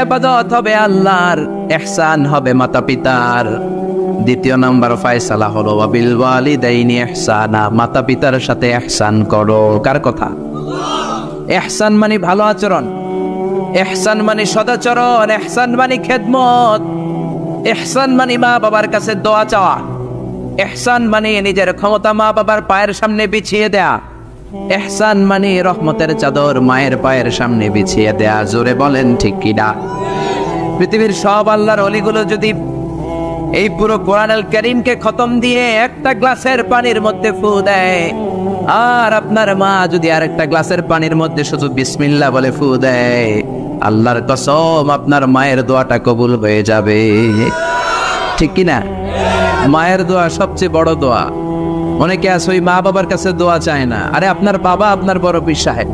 ইবাদত হবে আল্লাহর, ইহসান হবে মাতা পিতার। দ্বিতীয় নাম্বার ফয়সালা হলো ওয়াবিল ওয়ালিদাইনি ইহসানা, মাতা পিতার সাথে ইহসান করো। কার কথা? ইহসান মানে ভালো আচরণ, ইহসান মানে সদাচরণ, ইহসান মানে খেদমত, ইহসান মানে মা বাবার কাছে দোয়া চাওয়া, ইহসান মানে নিজের ক্ষমতা মা বাবার পায়ের সামনে বিছিয়ে দেয়া, ইহসান মানে রহমতের চাদর মায়ের পায়ের সামনে বিছিয়ে দেয়া। জোরে বলেন ঠিক কিনা? পৃথিবীর সব আল্লাহর ওলিগুলো যদি এই পুরো কোরআনুল কারীমকে খতম দিয়ে একটা গ্লাসের পানির মধ্যে ফু দেয়, আর আপনার মা যদি আরেকটা গ্লাসের পানির মধ্যে শুধু বিসমিল্লাহ বলে ফু দেয়, আল্লাহর কসম আপনার মায়ের দোয়াটা কবুল হয়ে যাবে। ঠিক কিনা? মায়ের দোয়া সবচেয়ে বড় দোয়া। অনেকে আছে ওই মা বাবার কাছে দোয়া চায় না। আরে আপনার বাবা আপনার বড় পীর সাহেব,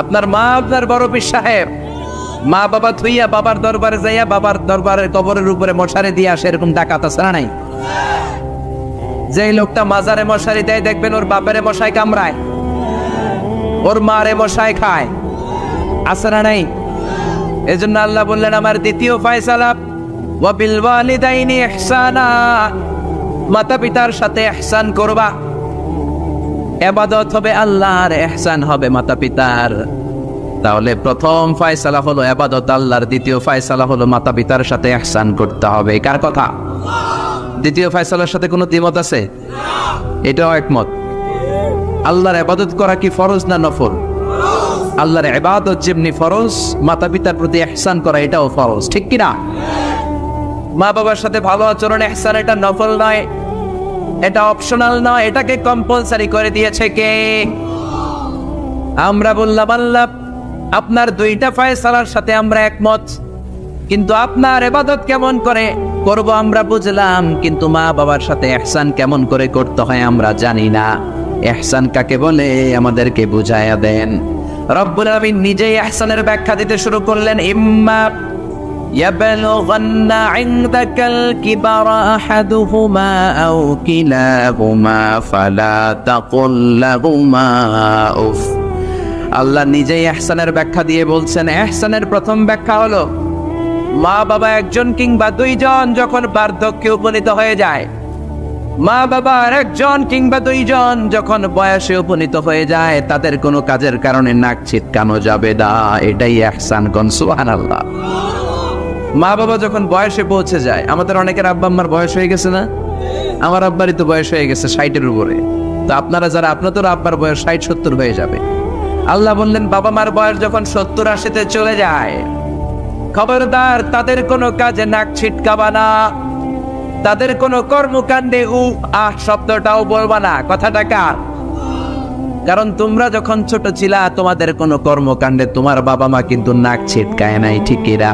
আপনার মা আপনার বড় পীর সাহেব। মা বাবা থুইয়া বাবার দরবারে যাইয়া বাবার দরবারের কবরের উপরে মশারি দিয়ে আসে, এরকম ডাকাত আছে না নাই? যেই লোকটা মাজারে মশারি দেয় দেখবেন ওর বাপেরে মশাই কামড়ায়, ওর মারে মশাই খায়, আছে না নাই? এজন্য আল্লাহ বললেন আমার দ্বিতীয় ফয়সালা ওয়াবিল ওয়ালিদাইনি ইহসানা, মাতা পিতার সাথে ইহসান করবা। ইবাদত হবে আল্লাহর, ইহসান হবে মাতা পিতার। তাহলে প্রথম ফয়সালা হলো ইবাদত আল্লাহর, দ্বিতীয় ফয়সালা হলো মাতা পিতার সাথে ইহসান করতে হবে। কার কথা? দ্বিতীয় ফয়সালার সাথে কোনো দ্বিমত আছে? এটাও একমত। আল্লাহর ইবাদত করা কি ফরজ না নফল? আল্লাহর ইবাদত যেমনি ফরজ, মাতা পিতার প্রতি ইহসান করা এটাও ফরজ। ঠিক কি না? মা বাবার সাথে ভালো আচরণ ইহসান, এটা নফল নয়, এটা অপশনাল নয়, এটাকে কম্পালসারি করে দিয়েছে কে? আমরা বললাম আল্লাহ আপনার দুইটা ফয়সালার সাথে আমরা একমত, কিন্তু আপনার ইবাদত কেমন করে করব আমরা বুঝলাম, কিন্তু মা বাবার সাথে ইহসান কেমন করে করতে হয় আমরা জানি না। ইহসান কাকে বলে আমাদেরকে বুঝায়া দেন। রব্বুল আলামিন নিজেই ইহসানের ব্যাখ্যা দিতে শুরু করলেন। ইম্মা ইয়াবলুগান্না ইনদাকাল কিবারা আহাদুহুমা আও কিলাহুমা ফালা তাকুল লাহুমা উফ। আল্লাহ নিজেই ইহসানের ব্যাখ্যা দিয়ে বলছেন, ইহসানের প্রথম ব্যাখ্যা হলো মা বাবা একজন কিংবা দুইজন যখন বার্ধক্যে উপনীত হয়ে যায়, মা বাবার একজন কিংবা দুইজন যখন বয়সে উপনীত হয়ে যায়, তাদের কোনো কাজের কারণে নাক ছিটকানো যাবে না, এটাই ইহসান। কোন সুবহানাল্লাহ। মা বাবা যখন বয়সে পৌঁছে যায়, আমাদের অনেকের আব্বা আম্মার বয়স হয়ে গেছে না? আমার আব্বারই তো বয়স হয়ে গেছে 60-এর উপরে। তো আপনারা যারা, আপনাদের আব্বার বয়স 60-70 হয়ে যাবে। আল্লাহ বললেন বাবা মার বয়স যখন 70-80-তে চলে যায়, খবরদার তাদের কোনো কাজে নাক ছিটকাবা না, তাদের কোনো কর্মকাণ্ডে শব্দটাও বলবা না। কথাটা কার? কারণ তোমরা যখন ছোট ছিলা তোমাদের কোনো কর্মকাণ্ডে তোমার বাবা মা কিন্তু নাক ছিটকায় নাই। ঠিক এরা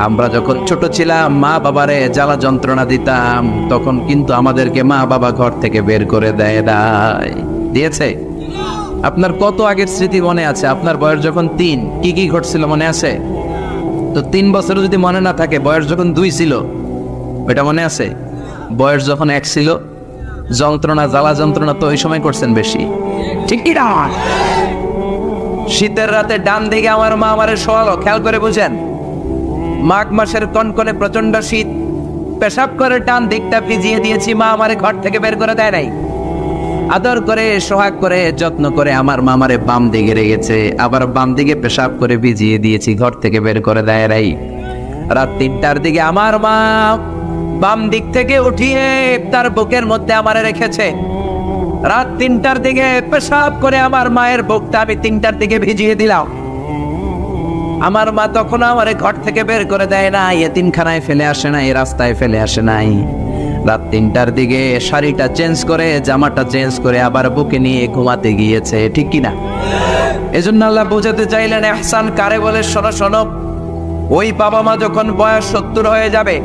আমরা যখন ছোট ছিলাম মা বাবারে জ্বালা যন্ত্রণা দিতাম, তখন কিন্তু আমাদেরকে মা বাবা ঘর থেকে বের করে দিয়েছে। আপনার কত আগের স্মৃতি মনে আছে? আপনার বয়স যখন 3 কি কি ঘটছিল মনে আছে? তো 3 বছর যদি মনে না থাকে, বয়স যখন 2 ছিল ওটা মনে আছে? বয়স যখন 1 ছিল, যন্ত্রণা জ্বালা যন্ত্রণা তো ওই সময় করছেন বেশি। ঠিক কি না? শীতের রাতে ডান দিকে আমার মা আমারে শোয়ালো, খেয়াল করে বুঝেন। মাঘ মাসের কনকনে প্রচন্ড শীত, পেশাব করে ডান দিকটা ভিজিয়ে দিয়েছি, মা আমারে ঘর থেকে বের করে দেয় নাই। আদর করে সোহাগ করে যত্ন করে আমার মা আমারে বাম দিকে রেখেছে, আবার বাম দিকে পেশাব করে ভিজিয়ে দিয়েছি, ঘর থেকে বের করে দেয় নাই। রাত 3টার দিকে আমার মা বাম দিক থেকে উঠিয়ে তার বুকের মধ্যে আমারে রেখেছে। রাত 3টার দিকে পেশাব করে আমার মায়ের বুকটা আমি 3টার দিকে ভিজিয়ে দিলাম। আমার মা তখন আমারে ঘর থেকে বের করে দেয় না, এতিমখানায় ফেলে আসে নাই, রাস্তায় ফেলে আসে নাই। রাত 3টার দিকে শাড়িটা চেঞ্জ করে, জামাটা চেঞ্জ করে আবার বুকে নিয়ে ঘুমাতে গিয়েছে। ঠিক কিনা? এজন্য আল্লাহ বোঝাতে চাইলেন ইহসান কারে বলে। শোনো শোনো, ওই বাবা মা যখন বয়স 70 হয়ে যাবে,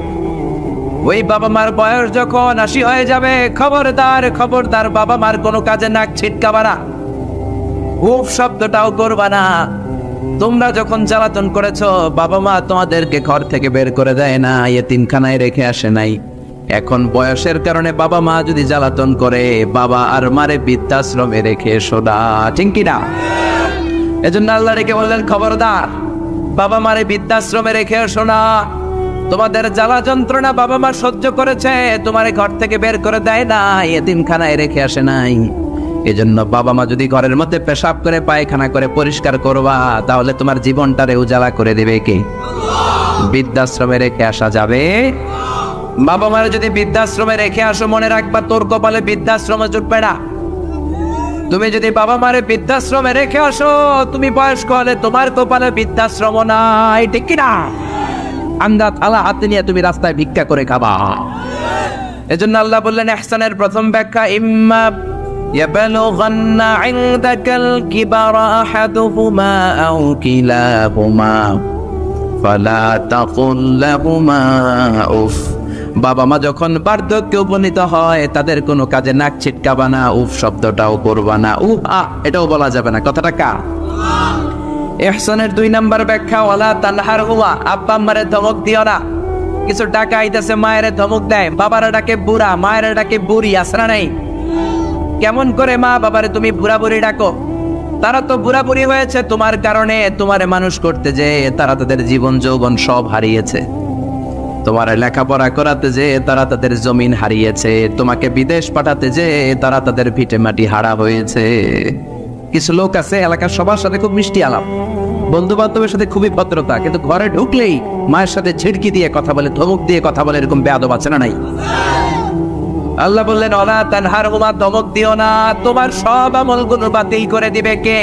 ওই বাবা মার বয়স যখন 80 হয়ে যাবে, খবরদার খবরদার বাবা মার কোনো কাজে নাক ছিটকাবা না, উফ শব্দটাও করবা না। তোমরা যখন জ্বালাতন করেছো, বাবা মা তোমাদেরকে ঘর থেকে বের করে দেয় না, এতিমখানায় রেখে আসে নাই। এখন বয়সের কারণে বাবা মা যদি জ্বালাতন করে, বাবা আর মারে বৃদ্ধাশ্রমে রেখে এসো না। ঠিক কিনা? এজন্য আল্লাহ রেখে বললেন খবরদার বাবা মারে বৃদ্ধাশ্রমে রেখে এসো না। তোমাদের জ্বালা যন্ত্রণা বাবা মা সহ্য করেছে, তোমার ঘর থেকে বের করে দেয় না, এতিমখানায় রেখে আসে নাই। এজন্য বাবা মা যদি ঘরের মধ্যে পেশাব করে পায়খানা করে পরিষ্কার করবা, তাহলে তোমার জীবনটারে উজালা করে দেবে কে? বৃদ্ধাশ্রমে রেখে আসা যাবে? বাবা মারা যদি বৃদ্ধাশ্রমে রেখে আসো, মনে রাখবা তোর কপালে বৃদ্ধাশ্রমে জুটবে না। তুমি যদি বাবা মারে বৃদ্ধাশ্রমে রেখে আসো, তুমি বয়স্ক হলে তোমার কপালে বৃদ্ধাশ্রম নাই, ঠিক কিনা? আন্দা থালা হাতে নিয়ে তুমি রাস্তায় ভিক্ষা করে খাবা। এজন্য আল্লাহ বললেন ইহসানের প্রথম ব্যাখ্যা, ইম্মা ইয়াবলুগান্না ইনদাকাল কিবারা আহাদুহুমা আও কিলাহুমা ফালা তাকুল লাহুমা উফ। বাবা মা যখন বার্ধক্যে উপনীত হয়, তাদের কোনো কাজে নাক ছিটকাবা না, উফ শব্দটাও করবা না, উফ এটাও বলা যাবে না। কথাটা কার? ইহসানের 2 নাম্বার ব্যাখ্যা, ওয়ালা তানহারহুমা, আব্বা আম্মারে ধমক দিও না। কিছু টাকা আইতাছে, মায়ের ধমক দেয়, বাবারা ডাকে বুড়া, মায়ের ডাকে বুড়ি, আসরা নাই? কেমন করে মা বাবারে তুমি বুড়া বুড়ি ডাকো? তারা তো বুড়া বুড়ি হয়েছে তোমার কারণে। তোমারে মানুষ করতে যে তারা তাদের জীবন যৌবন সব হারিয়েছে, তোমার লেখাপড়া করাতে যে তারা তাদের জমিন হারিয়েছে, তোমাকে বিদেশ পাঠাতে যে তারা তাদের ভিটে মাটি হারা হয়েছে। কিছু লোক আছে এলাকার সবার সাথে খুব মিষ্টি আলাপ, বন্ধু বান্ধবের সাথে খুবই ভদ্রতা, কিন্তু ঘরে ঢুকলেই মায়ের সাথে ঝিড়কি দিয়ে কথা বলে, ধমক দিয়ে কথা বলে, এরকম বেয়াদব আছে না নাই? আল্লাহ বললেন ওয়ালা তানহারহুমা, ধমক দিও না, তোমার সব আমলগুলো বাতিল করে দিবে কে?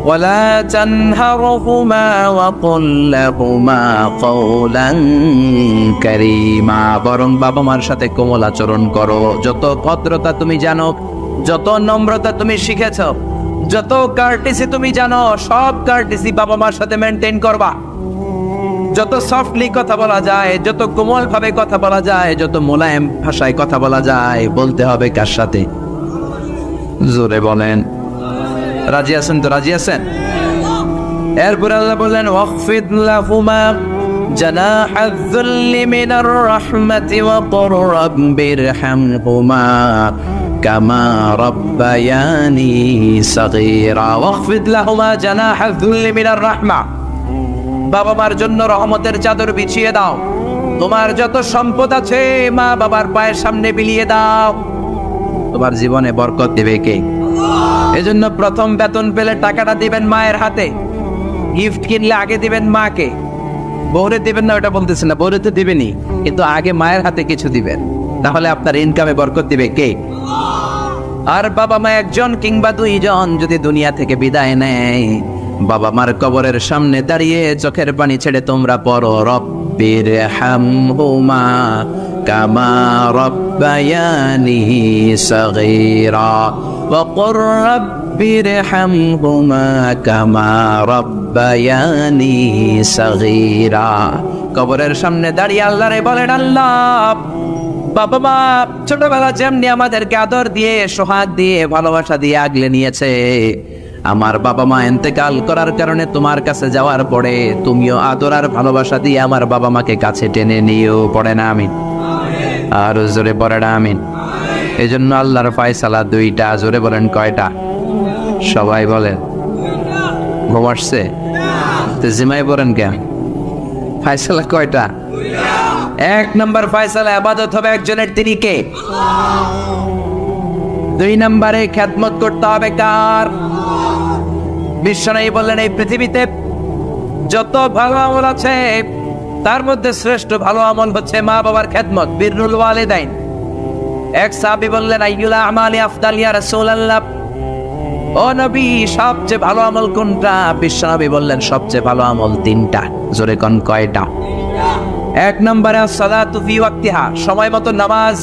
ওয়ালা তানহারহুমা ওয়া কুল লাহুমা কওলান কারীমা, বরং বাবা মার সাথে কোমল আচরণ করো। যত ভদ্রতা তুমি জানো, যত নম্রতা তুমি শিখেছো, যত কার্টিসি তুমি জানো, সব কার্টিসি বাবা মার সাথে মেনটেন করবা। যত সফটলি কথা বলা যায়, যত কোমল ভাবে কথা বলা যায়, যত মোলায়েম ভাষায় কথা বলা যায়, বলতে হবে কার সাথে? জোরে বলেন, রাজি আছেন তো? রাজি আছেন? এরপর আল্লাহ বললেন ওয়াখফিদ লাহুমা জানাহায যুল্লি মিনার রাহমাতি ওয়া কুর রাব্বিরহামহুমা কামা রাব্বায়ানি সাগীরা। ওয়াখফিদ লাহুমা জানাহায যুল্লি মিনার রাহমা, বাবা মার জন্য রহমতের চাদর বিছিয়ে দাও। তোমার যত সম্পদ আছে মা বাবার পায়ের সামনে বিলিয়ে দাও, তোমার জীবনে বরকত দিবে কে? এজন্য প্রথম বেতন পেলে টাকাটা দিবেন মায়ের হাতে, গিফট কিনলে আগে দিবেন মাকে। বউরে দিবেন না ওটা বলতেছেন না, বউরে তো দিবেনই, কিন্তু আগে মায়ের হাতে কিছু দিবেন, তাহলে আপনার ইনকামে বরকত দিবে কে? আর বাবা মা একজন কিংবা 2 জন যদি দুনিয়া থেকে বিদায় নেয়, বাবা মার কবরের সামনে দাঁড়িয়ে চোখের পানি ছেড়ে তোমরা পড়ো রব্বিরহামহুমা কামা রাব্বায়ানি সাগীরা ওয়া কুর রাব্বিরহামহুমা কামা রাব্বায়ানি সাগীরা। কবরের সামনে দাঁড়িয়ে আল্লাহরে বলেন, আল্লাহ বাবা মা ছোটবেলা যেমনি আমাদেরকে আদর দিয়ে, সোহাগ দিয়ে, ভালোবাসা দিয়ে আগলে নিয়েছে, আমার বাবা মা ইন্তেকাল করার কারণে তোমার কাছে যাওয়ার পরে তুমিও আদর আর ভালোবাসা দিয়ে আমার বাবা মাকে কাছে টেনে নিও। পড়ে না আমিন? আর জোরে পড়ে না আমিন? এই জন্য আল্লাহর ফয়সালা 2টা। জোরে বলেন কয়টা? সবাই বলেন। ঘুম আসছে তো জিমাই পড়েন কেন? ফয়সালা কয়টা? 1 নম্বর ফয়সালা ইবাদত হবে একজনের, তিনি কে? 2 নম্বরে খেদমত করতে হবে কার? বিশ্বনবী বললেন এই পৃথিবীতে যত ভালো আমল আছে তার মধ্যে শ্রেষ্ঠ ভালো আমল হচ্ছে মা বাবার খেদমত, বিররুল ওয়ালিদাইন। এক সাহাবী বললেন আইয়ুল আমালি আফদাল ইয়া রাসূলুল্লাহ, ও নবী সবচেয়ে ভালো আমল কোনটা? বিশ্বনবী বললেন সবচেয়ে ভালো আমল 3টা। জোরে কোন কয়টা? 1 নম্বরে as-সালাতু ফি ওয়াক্তিহা, সময় মতো নামাজ।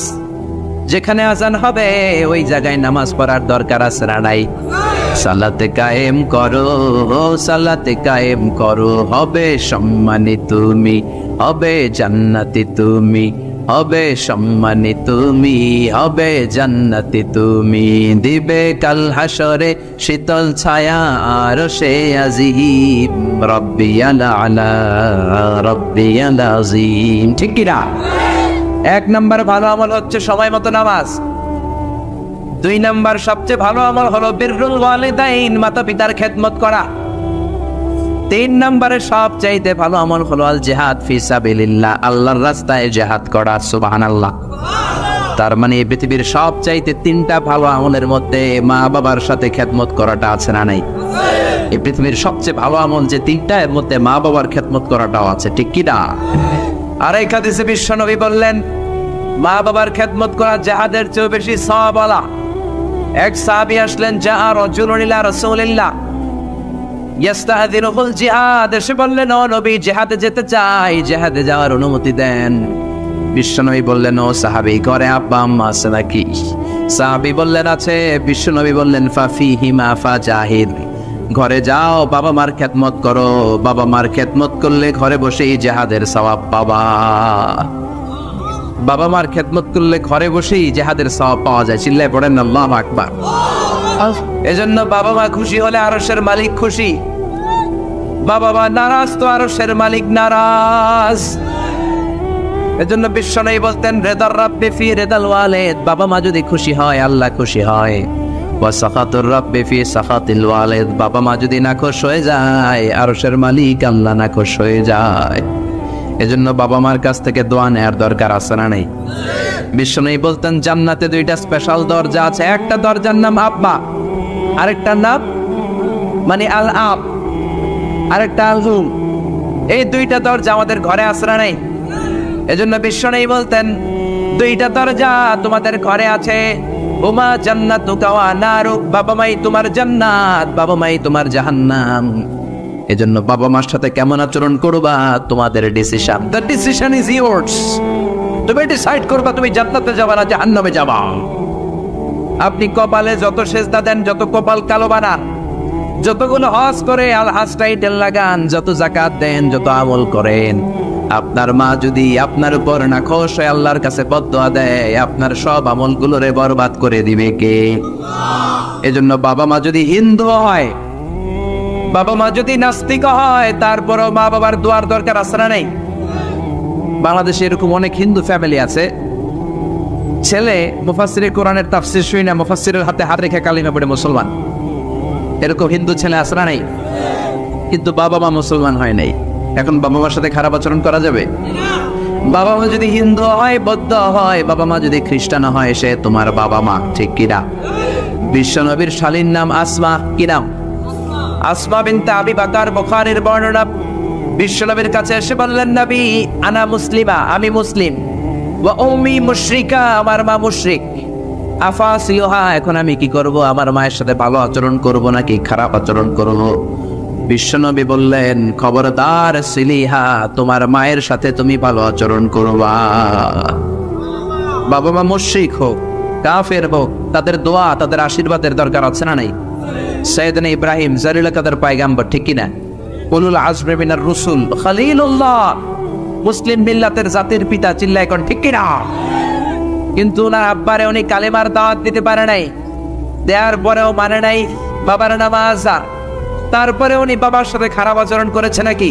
যেখানে আজান হবে ওই জায়গায় নামাজ পড়ার দরকার আছে না নাই? সালাতে কায়েম করো, সালাতে কায়েম করো, হবে সম্মানী তুমি, হবে জান্নাতি তুমি, হবে সম্মানী তুমি, হবে জান্নাতি তুমি। দিবে কাল হাসরে শীতল ছায়া আরশে আজিম, রব্বিয়াল আলা রব্বিয়াল আযীম। ঠিক কি না? 1 নম্বর ভালো আমল হচ্ছে সময় মতো নামাজ। 2 নম্বর সবচেয়ে ভালো আমল হলো বিররুল ওয়ালিদাইন, মাতা পিতার খেদমত করা। 3 নম্বরে সবচাইতে ভালো আমল হলো আল জিহাদ ফি সাবিলিল্লাহ, আল্লাহর রাস্তায় জিহাদ করা। সুবহানাল্লাহ। তার মানে এই পৃথিবীর সবচাইতে 3টা ভালো আমলের মধ্যে মা বাবার সাথে খেদমত করাটা আছে না নাই? এই পৃথিবীর সবচেয়ে ভালো আমল যে 3টা, এর মধ্যে মা বাবার খেদমত করাটাও আছে, ঠিক কি না? আর এই হাদিসে বিশ্বনবী বললেন মা বাবার খেদমত করা জিহাদের চেয়ে বেশি সওয়াবওয়ালা। এক সাহাবী আসলেন, যা রাজুলুন ইলা রাসূলিল্লাহ ইস্তাযিনুল জিহাদ, এসে বললেন ও নবী জিহাদে যেতে চাই, জিহাদে যাওয়ার অনুমতি দেন। বিশ্বনবী বললেন ও সাহাবী, ঘরে আব্বা আম্মা আছে নাকি? সাহাবী বললেন আছে। বিশ্বনবী বললেন ফাফিহিমা ফাজাহিদ, ঘরে যাও বাবা মার খেদমত করো, বাবা মার খেদমত করলে ঘরে বসেই জিহাদের সওয়াব পাবা। বাবা মার খেদমত করলে ঘরে বসেই জিহাদের সওয়াব পাওয়া যায়। চিল্লায় পড়েন আল্লাহু আকবার। এজন্য বাবা মা খুশি হলে আরশের মালিক খুশি, বাবা মা নারাজ তো আরশের মালিক নারাজ। এজন্য বিশ্বনবী বলতেন রেদার রাব্বি ফি রেদাল ওয়ালিদ, বাবা মা যদি খুশি হয় আল্লাহ খুশি হয়। ওয়া সাখাতুর রাব্বি ফি সাখাতিল ওয়ালিদ, বাবা মা যদি নাখুশ হয়ে যায় আরশের মালিক আল্লাহ নাখুশ হয়ে যায়। এজন্য বাবা মার কাছ থেকে দোয়া নেয়ার দরকার আছে না নেই? বিশ্বনবী বলতেন জান্নাতে 2টা স্পেশাল দরজা আছে, একটা দরজার নাম আব্বা, আরেকটার নাম মানে আল আব, আরেকটা আল হুম। এই 2টা দরজা আমাদের ঘরে আছে না নাই? এজন্য বিশ্বনবী বলতেন 2টা দরজা তোমাদের ঘরে আছে, উমা জান্নাতুকা ওয়া নারুক, বাবা মাই তোমার জান্নাত, বাবা মাই তোমার জাহান্নাম। এজন্য বাবা মার সাথে কেমন আচরণ করবা তোমাদের decision, the decision is yours. তুমি ডিসাইড করবা তুমি জান্নাতে যাবা না জাহান্নামে যাবা। আপনি কপালে যত সেজদা দেন, যত কপাল কালো বানান, যতগুলো হজ করে আল হাজ টাইটেল লাগান, যত যাকাত দেন, যত আমল করেন, আপনার মা যদি আপনার উপর নাখোশ হয়ে আল্লাহর কাছে বদদোয়া দেয়, আপনার সব আমলগুলোরে বরবাদ করে দিবে কে? এজন্য বাবা মা যদি হিন্দু হয়, বাবা মা যদি নাস্তিক হয়, তারপরও মা বাবার দোয়ার দরকার আছে না নাই? বাংলাদেশে এরকম অনেক হিন্দু ফ্যামিলি আছে, ছেলে মুফাসসিরে কোরআনের তাফসীর শুনে না মুফাসসিরের হাতে হাত রেখে কালিমা পড়ে মুসলমান। এরকম হিন্দু ছেলে আছে না নাই? কিন্তু বাবা মা মুসলমান হয় নাই। এখন বাবা মার সাথে খারাপ আচরণ করা যাবে? বাবা মা যদি হিন্দু হয়, বৌদ্ধ হয়, বাবা মা যদি খ্রিস্টান হয়, সে তোমার বাবা মা, ঠিক কিনা? বিশ্বনবীর শালীর নাম আসমা, কি নাম? আসমা বিনতে আবি বকর, বুখারীর বর্ণনা। বিশ্বনবীর কাছে এসে বললেন নবী আনা মুসলিমা, আমি মুসলিম, ওয়া উম্মি মুশরিকা, আমার মা মুশরিক, আফাসিলুহা, এখন আমি কি করব? আমার মায়ের সাথে ভালো আচরণ করব নাকি খারাপ আচরণ করব? বিশ্বনবী বললেন খবরদার সিলিহা, তোমার মায়ের সাথে তুমি ভালো আচরণ করবা। বাবা মা মুশরিক হোক, কাফের হোক, তাদের দোয়া তাদের আশীর্বাদের দরকার আছে না নাই? সাইয়েদনা ইব্রাহিম জালিল কাদের পয়গম্বর, ঠিক কি না? উলুল আজমি মিনার রাসূল খলিলুল্লাহ, মুসলিম মিল্লাতের জাতির পিতা, চিল্লায় কোন ঠিক কি না? কিন্তু ওনার আব্বারে উনি কালেমার দাওয়াত দিতে পারে নাই, দেওয়ার পরেও মানে নাই বাবার নামাজ। তারপরে উনি বাবার সাথে খারাপ আচরণ করেছে নাকি?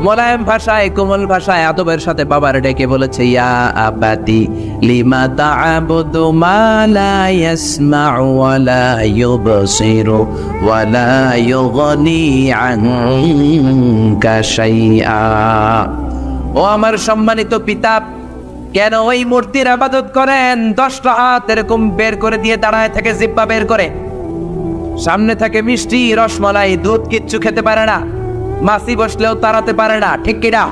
মোলায়েম ভাষায়, কোমল ভাষায়, আদবের সাথে বাবার ডেকে বলেছে ইয়া আবাতি লিমা তা'বুদু মা লা ইয়াসমা'ু ওয়া লা ইউবসিরু ওয়া লা ইউগনি আনকা শাইআ। ও আমার সম্মানিত পিতা, কেন ওই মূর্তির ইবাদত করেন? 10টা হাত এরকম বের করে দিয়ে দাঁড়ায় থেকে, জিহ্বা বের করে, সামনে থাকে মিষ্টি, রসমালাই, দুধ, কিচ্ছু খেতে পারে না, মাছি বসলেও তাড়াতে পারে না, ঠিক কিনা?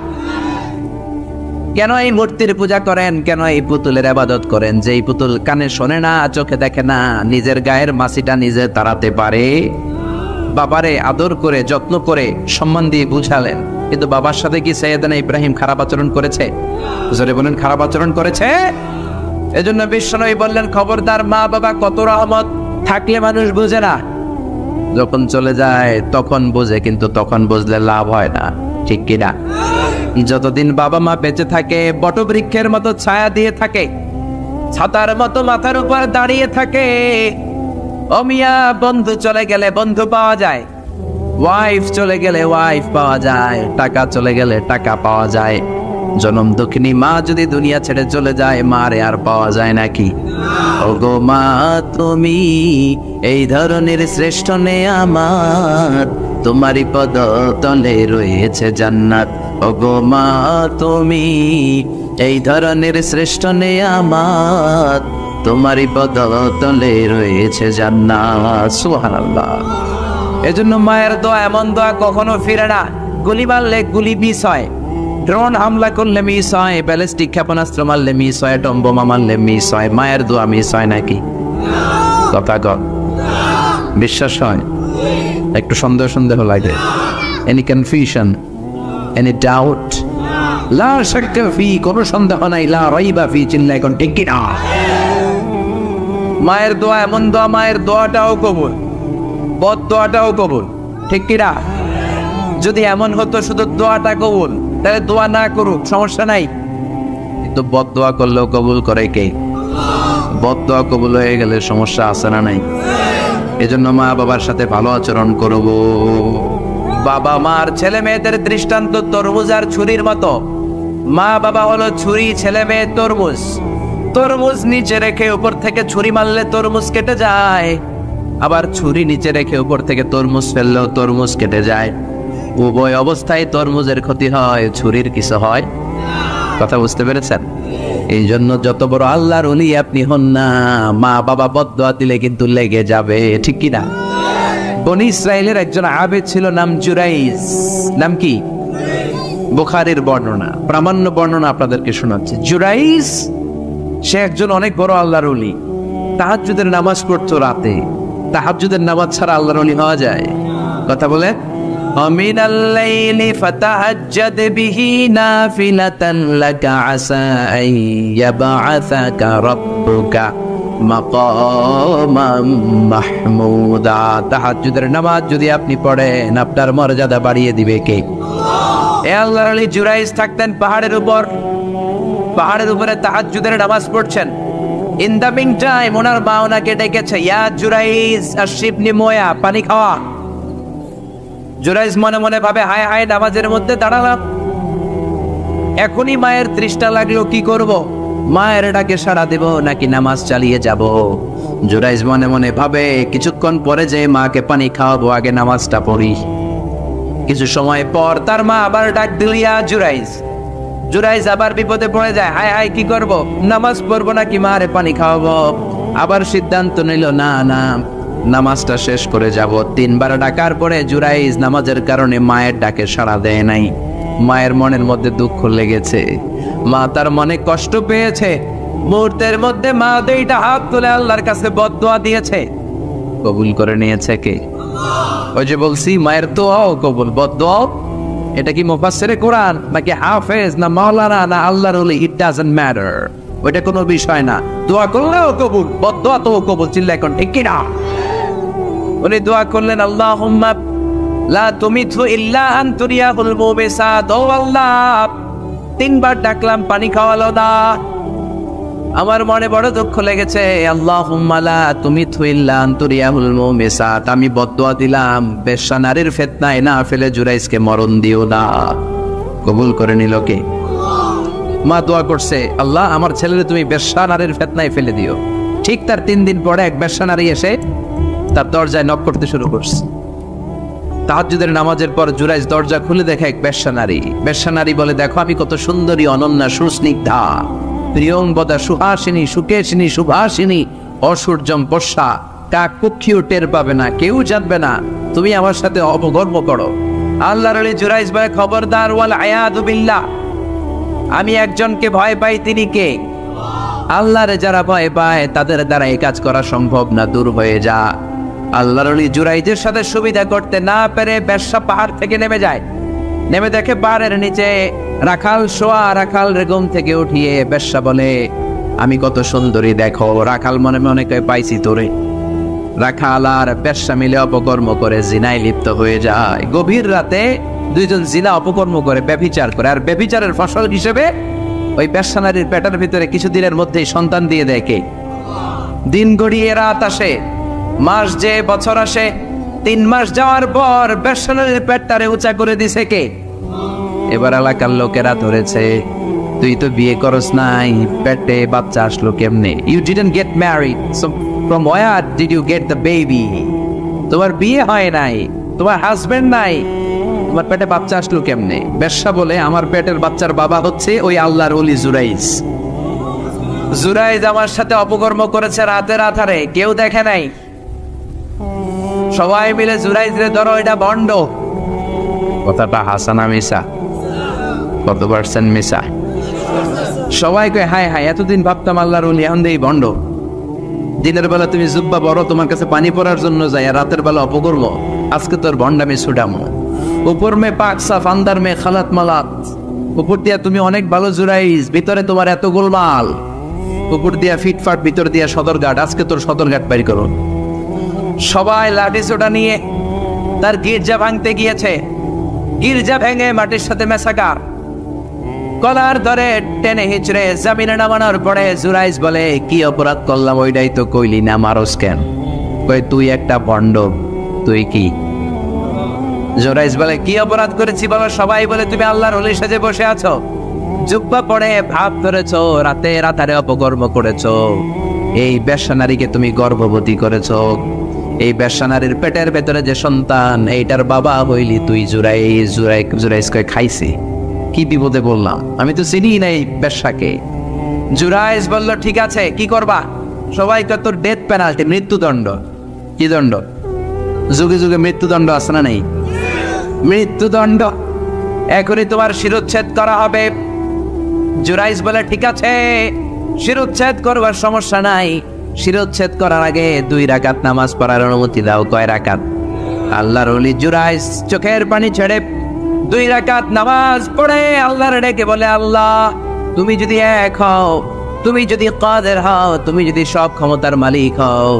কেন এই মূর্তির পূজা করেন? কেন এই পুতুলের ইবাদত করেন? যে এই পুতুল কানে শোনে না, চোখে দেখে না, নিজের গায়ের মাছিটা নিজে তাড়াতে পারে। বাবারে আদর করে, যত্ন করে, সম্মান দিয়ে বুঝালেন, কিন্তু বাবার সাথে কি সাইয়েদনা ইব্রাহিম খারাপ আচরণ করেছে? জোরে বলেন, খারাপ আচরণ করেছে? এজন্য বিশ্বনবী বললেন খবরদার, মা বাবা কত রহমত, থাকলে মানুষ বুঝে না, যখন চলে যায় তখন বুঝে, কিন্তু তখন বুঝলে লাভ হয় না, ঠিক কিনা? যতদিন বাবা মা বেঁচে থাকে বটবৃক্ষের মতো ছায়া দিয়ে থাকে, ছাতার মতো মাথার উপর দাঁড়িয়ে থাকে। ও মিয়া, বন্ধু চলে গেলে বন্ধু পাওয়া যায়, ওয়াইফ চলে গেলে ওয়াইফ পাওয়া যায়, টাকা চলে গেলে টাকা পাওয়া যায়। জনম দুঃখিনী মা যদি দুনিয়া ছেড়ে চলে যায়, মারে আর পাওয়া যায় নাকি? ওগো মা, তুমি এই ধরনের শ্রেষ্ঠ নেয়ামত তোমারই পদ তলে রয়েছে জান্নাত। ওগো মা তুমি এই ধরনের শ্রেষ্ঠ নেয়ামত, তোমারই পদ তলে রয়েছে জান্নাত। সুবহানাল্লাহ। এজন্য মায়ের দোয়া এমন দোয়া কখনো ফিরে না। গুলি মারলে গুলি মিস হয়, ড্রোন হামলা করলে মিস হয়, ব্যালিস্টিক ক্ষেপণাস্ত্র মারলে মিস হয়, অ্যাটম বোমা মারলে মিস হয়, মায়ের দোয়া মিস হয় নাকি? কথা কর, বিশ্বাস হয়? একটু সন্দেহ সন্দেহ লাগে? Any confusion, any doubt? লা শাক্কা ফি, কোনো সন্দেহ নাই, লা রাইবা ফি, চিল্লায় কোন ঠিক কি না? মায়ের দোয়া এমন দোয়া, মায়ের দোয়াটাও কবুল, বদ দোয়াটাও কবুল, ঠিক কি না? যদি এমন হতো শুধু দোয়াটা কবুল, তাহলে দোয়া না করুক, সমস্যা নাই। কিন্তু বদ দোয়া করলেও কবুল করে কে? বদ দোয়া কবুল হয়ে গেলে সমস্যা আছে না নাই? এজন্য মা বাবার সাথে ভালো আচরণ করব। বাবা মার ছেলে মেয়েদের দৃষ্টান্ত তরমুজ আর ছুরির মতো। মা বাবা হলো ছুরি, ছেলে মেয়ে তরমুজ। তরমুজ নিচে রেখে উপর থেকে ছুরি মারলে তরমুজ কেটে যায়, আবার ছুরি নিচে রেখে উপর থেকে তরমুজ ফেললেও তরমুজ কেটে যায়। উভয় অবস্থায় তরমুজের ক্ষতি হয়, ছুরির কিছু হয়। কথা বুঝতে পেরেছেন? এই জন্য যত বড় আল্লাহর ওলি আপনি হন না, মা বাবা বদদোয়া দিলে কিন্তু লেগে যাবে, ঠিক কি না? বনি ইসরাইলের একজন আবেদ ছিল, নাম জুরাইজ। নাম কি? বুখারীর বর্ণনা, প্রামাণ্য বর্ণনা আপনাদেরকে শোনাচ্ছি। জুরাইজ সে একজন অনেক বড় আল্লাহর ওলি। তাহাজ্জুদের নামাজ পড়তো রাতে। তাহাজ্জুদের নামাজ ছাড়া আল্লাহর ওলি হওয়া যায়? কথা বলে। ومن الليل فتهجد به نافلة لك عسى أن يبعثك ربك مقاما محمودا। তাহাজ্জুদের নামাজ যদি আপনি পড়েন, আপনার মর্যাদা বাড়িয়ে দিবে কে? এ আল্লাহর ওলি জুরাইজ থাকতেন পাহাড়ের উপর। পাহাড়ের উপরে তাহাজ্জুদের নামাজ পড়ছেন। ইন দ্য মিন টাইম ওনার মা ওনাকে ডেকেছে, ইয়া জুরাইজ আশরিবনি মোয়া, পানি খাওয়া। জুরাইজ মনে মনে ভাবে, হায় হায়, নামাজের মধ্যে দাঁড়ালাম, এখনই মায়ের তৃষ্ণা লাগলো, কি করব? মায়ের ডাকে সাড়া দেব নাকি নামাজ চালিয়ে যাব? জুরাইজ মনে মনে ভাবে, কিছুক্ষণ পরে যে মাকে পানি খাওয়াবো, আগে নামাজটা পড়ি। কিছু সময় পর তার মা আবার ডাক দিল, ইয়া জুরাইজ। জুরাইজ আবার বিপদে পড়ে যায়, হায় হায়, কি করব? নামাজ পড়বো নাকি মারে পানি খাওয়াবো? আবার সিদ্ধান্ত নিল, না না, নামাজটা শেষ করে যাব। 3 বার ডাকার পরে জুরাইজ নামাজের কারণে মায়ের ডাকে সাড়া দেয় নাই। মায়ের মনের মধ্যে দুঃখ লেগেছে, মা তার মনে কষ্ট পেয়েছে। মুহূর্তের মধ্যে মা 2টা হাত তুলে আল্লাহর কাছে বদদোয়া দিয়েছে। কবুল করে নিয়েছে কে? ওই যে বলছি, মায়ের দোয়াও কবুল, বদদোয়াও। এটা কি মুফাসসিরে কোরআন নাকি হাফেজ না মাওলানা না আল্লাহর ওলি, ইট ডাজন্ট ম্যাটার। ওইটা কোনো বিষয় না। দোয়া করলেও কবুল, বদদোয়া তো কবুল, চিল্লায় কোন ঠিক কি না? উনি দোয়া করলেন, আল্লাহুম্মা লা তুমিতহু ইল্লা আন তুরিয়াহুল মুবিসাত। ও আল্লাহ, 3 বার ডাকলাম, পানি খাওয়ালো না। আমার মনে বড় দুঃখ লেগেছে। আল্লাহুম্মা লা তুমিতহু ইল্লা আন তুরিয়াহুল মুবিসাত। আমি বদদোয়া দিলাম, বেশ্যা নারীর ফিতনায় না ফেলে জুরাইজকে মরণ দিও না। কবুল করে নিল কে? মা দোয়া করছে, আল্লাহ আমার ছেলেরে তুমি বেশ্যা নারীর ফিতনায় ফেলে দিও। ঠিক তার 3 দিন পরে এক বেশ্যা নারী এসে তার দরজায় নক করতে শুরু করছে। তাহাজ্জুদের নামাজের পর জুরাইজ দরজা খুলে দেখে এক বেশ্যা নারী। বেশ্যা নারী বলে, দেখো আমি কত সুন্দরী, অনন্যা, সুস্নিগ্ধা, প্রিয়ংবদা, সুহাসিনী, সুকেশিনী, সুভাসিনী, অসূর্যম পোষা, কাক পক্ষীও টের পাবে না, কেউ জানবে না, তুমি আমার সাথে অপকর্ম করো। আল্লাহর ওলি জুরাইজ ভাই, খবরদার, ওয়াল আয়াদু বিল্লাহ, আমি একজনকে ভয় পাই, তিনি কে? আল্লাহরে যারা ভয় পায় তাদের দ্বারা এই কাজ করা সম্ভব না, দূর হয়ে যা। আল্লাহর ওলি জুরাইজের সাথে সুবিধা করতে না পেরে বেশ্যা পাহাড় থেকে নেমে যায়। নেমে দেখে পাহাড়ের নিচে রাখাল শোয়া। রাখাল ঘুম থেকে উঠিয়ে বেশ্যা বলে, আমি কত সুন্দরী দেখো। রাখাল মনে মনে কয়, পাইছি তোরে। রাখাল আর বেশ্যা মিলে অপকর্ম করে জিনায় লিপ্ত হয়ে যায়। গভীর রাতে 2 জন জিনা অপকর্ম করে, ব্যভিচার করে। আর ব্যভিচারের ফসল হিসেবে ওই বেশ্যা নারীর পেটের ভিতরে কিছুদিনের মধ্যেই সন্তান দিয়ে দেয় কে? দিন গড়িয়ে রাত আসে, মাস যে বছর আসে। 3 মাস যাওয়ার পর বেশ্যা নারীর পেটটারে উঁচা করে দিছে কে? এবার এলাকার লোকেরা ধরেছে, তুই তো বিয়ে করস নাই, পেটে বাচ্চা আসলো কেমনে? You didn't get married, so from where did you get the baby? তোমার বিয়ে হয় নাই, তোমার হাজবেন্ড নাই, তোমার পেটে বাচ্চা আসলো কেমনে? বেশ্যা বলে আমার পেটের বাচ্চার বাবা হচ্ছে ওই আল্লাহর ওলি জুরাইজ। জুরাইজ আমার সাথে অপকর্ম করেছে রাতের আধারে, কেউ দেখে নাই। সবাই মিলে জুরাইজ রে ধরো, এটা ভণ্ড। কথাটা হাসানা মিসা? কত পার্সেন্ট মিসা? সবাই কয় হায় হায়, এতদিন ভাবতাম আল্লাহর ওলি, এখন দেই ভণ্ড। দিনের বেলা তুমি জুব্বা বড়, তোমার কাছে পানি পড়ার জন্য যাই, আর রাতের বেলা অপকর্ম। আজকে তোর ভণ্ডামি ছুটামো। উপর মে পাক সাফ, আন্দার মে খালাত মালাত। উপর দিয়া তুমি অনেক ভালো জুরাইজ, ভিতরে তোমার এত গোলমাল। উপর দিয়া ফিটফাট, ভিতর দিয়া সদরঘাট। আজকে তোর সদরঘাট বাইর করো। সবাই লাঠি সোটা নিয়ে তার গির্জা ভাঙতে গিয়েছে। গির্জা ভেঙে মাটির সাথে মেসাকার, কলার ধরে টেনে হিচড়ে জামিনে নামানোর পরে জুরাইজ বলে, কি অপরাধ করলাম ওইটাই তো কইলি না, মারস কেন? কই তুই একটা ভণ্ড। তুই কি? জুরাইজ বলে কি অপরাধ করেছি বলো? সবাই বলে তুমি আল্লাহর ওলি সেজে বসে আছো, জুব্বা পরে ভাব ধরেছো, রাতে রাতারে অপকর্ম করেছো, এই বেশ্যা নারীকে তুমি গর্ভবতী করেছো, এই বেশ্যা নারীর পেটের ভেতরে যে সন্তান, এইটার বাবা হইলি তুই জুরাইজ। জুরাইজ কয় খাইছি, কি বিপদে বললাম, আমি তো চিনি নাই বেশ্যাকে। জুরাইজ বলল ঠিক আছে, কি করবা? সবাই কয় তোর ডেথ পেনাল্টি, মৃত্যুদণ্ড। কি দণ্ড? যুগে যুগে মৃত্যুদণ্ড আছে না নেই? মৃত্যুদণ্ড। এখনই তোমার শিরোচ্ছেদ করা হবে। জুরাইজ বলে ঠিক আছে, শিরোচ্ছেদ করবার সমস্যা নাই। শিরোচ্ছেদ করার আগে 2 রাকাত নামাজ পড়ার অনুমতি দাও। কয় রাকাত? আল্লাহর ওলি জুরাইজ চোখের পানি ছেড়ে 2 রাকাত নামাজ পড়ে আল্লাহর ডেকে বলে, আল্লাহ তুমি যদি এক হও, তুমি যদি কাদের হও, তুমি যদি সব ক্ষমতার মালিক হও,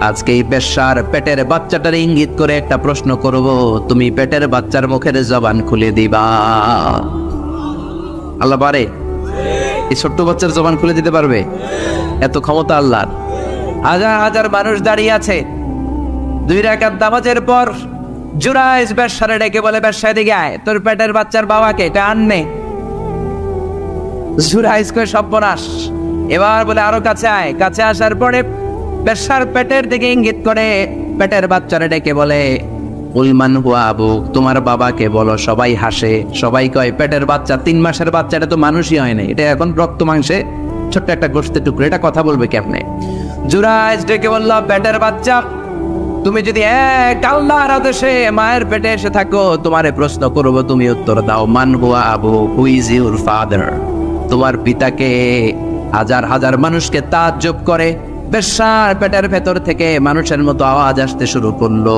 আজকে এই বেশ্যার পেটের বাচ্চাটার ইঙ্গিত করে একটা প্রশ্ন করব, তুমি পেটের বাচ্চার মুখের জবান খুলে দিবা। আল্লাহ পারে? এই ছোট্ট বাচ্চার জবান খুলে দিতে পারবে? এত ক্ষমতা আল্লাহর। হাজার হাজার মানুষ দাঁড়িয়ে আছে। 2 রাকাত নামাজের পর জুরাইজ বেশ্যারে ডেকে বলে, বেশ্যা এদিকে আয়, তোর পেটের বাচ্চার বাবাকে এটা আননে। জুরাইজ কয় সর্বনাশ। এবার বলে আরো কাছে আয়। কাছে আসার পরে বেশ্যার পেটের দিকে ইঙ্গিত করে পেটের বাচ্চারে ডেকে বলে, উলমান হুয়া আবু, তোমার বাবাকে বলো। সবাই হাসে। সবাই কয় পেটের বাচ্চা, 3 মাসের বাচ্চা, এটা তো মানুষই হয় না, এটা এখন রক্ত মাংসে ছোট্ট একটা গোশতের টুকরো, এটা কথা বলবে কেমনে? জুরাইজ ডেকে বলল, পেটের বাচ্চা, তুমি যদি এক আল্লাহর আদেশে মায়ের পেটে এসে থাকো, তোমারে প্রশ্ন করব, তুমি উত্তর দাও। মান হুয়া Abu, who is your father? তোমার পিতাকে? হাজার হাজার মানুষকে তাজ্জব করে। বেশ্যার পেটের ভেতর থেকে মানুষের মতো আওয়াজ আসতে শুরু করলো।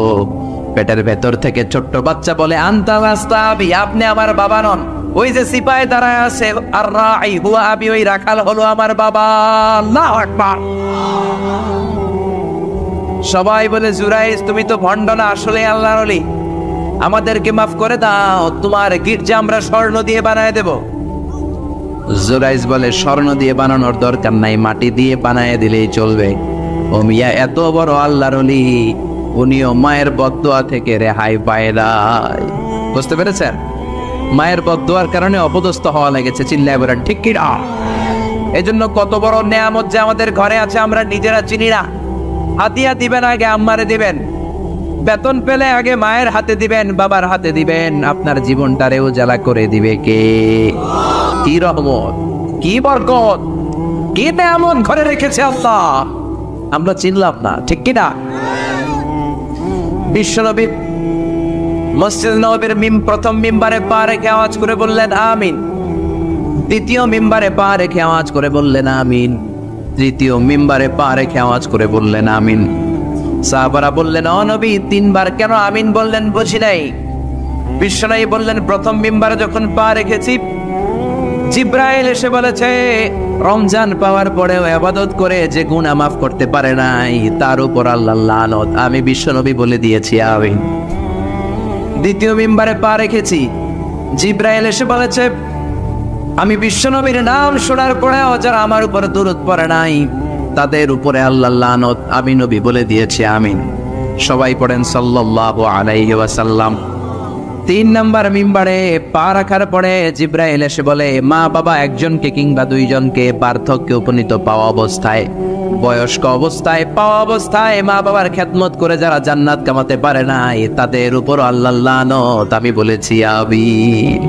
পেটের ভেতর থেকে ছোট্ট বাচ্চা বলে, আনতা লাস্তা আবি, আপনি আমার বাবা নন। ওই যে সিপাহি দাঁড়ায় আছে, আর রাই হুয়া আবি, ওই রাখাল হলো আমার বাবা। আল্লাহু আকবার। সবাই বলে, জুরাইজ তুমি তো ভণ্ড না, আসলে আল্লাহর ওলি, আমাদেরকে মাফ করে দাও, তোমার গির্জা আমরা স্বর্ণ দিয়ে বানায় দেব। জুরাইজ বলে, স্বর্ণ দিয়ে বানানোর দরকার নাই, মাটি দিয়ে বানায় দিলেই চলবে। ও মিয়া, এত বড় আল্লাহর ওলি, উনিও মায়ের বদদোয়া থেকে রেহাই পায় নাই। বুঝতে পেরেছেন? মায়ের বদদোয়ার কারণে অপদস্থ হওয়া লেগেছে। চিল্লায় বলেন ঠিক কি না? এজন্য কত বড় নেয়ামত যে আমাদের ঘরে আছে আমরা নিজেরা চিনি না। হাতিয়া দিবেন আগে আম্মারে দিবেন, বেতন পেলে আগে মায়ের হাতে দিবেন, বাবার হাতে দিবেন, আপনার জীবনটারে উজালা করে দিবে কে? কি রহমত, কি বরকত, কি নেয়ামত ঘরে রেখেছে আল্লাহ, আমরা চিনলাম না। ঠিক কি না? বিশ্বনবী মসজিদ নববীর প্রথম মিম্বারে পা রেখে আওয়াজ করে বললেন আমিন। দ্বিতীয় মিম্বারে পা রেখে আওয়াজ করে বললেন আমিন। তৃতীয় মিম্বারে পা রেখে আওয়াজ করে বললেন আমিন। সাহাবারা বললেন, ও নবী, 3 বার কেন আমিন বললেন? বুঝি নাই। বিশ্বনবী বললেন, প্রথম মিম্বারে যখন পা রেখেছি, জিব্রাইল এসে বলেছে, রমজান পাওয়ার পরেও ইবাদত করে যে গুনাহ মাফ করতে পারে নাই, তার উপর আল্লাহর লানত। আমি বিশ্বনবী বলে দিয়েছি আমিন। দ্বিতীয় মিম্বারে পা রেখেছি, জিব্রাইল এসে বলেছে, আমি বিশ্বনবীর নাম শোনার পরেও যারা আমার উপর দরুদ পড়ে নাই, তাদের উপরে আল্লাহর লানত। আমি নবী বলে দিয়েছি আমিন। সবাই পড়েন সাল্লাল্লাহু আলাইহি ওয়াসাল্লাম। 3 নাম্বার মিম্বারে পা রাখার পরে জিব্রাইল এসে বলে, মা বাবা একজনকে কিংবা 2 জনকে বার্ধক্যে উপনীত পাওয়া অবস্থায় বয়স্ক অবস্থায় পাওয়া অবস্থায় মা বাবার খেদমত করে যারা জান্নাত কামাতে পারে নাই তাদের উপর আল্লাহর লানত আমি বলেছি আমিন।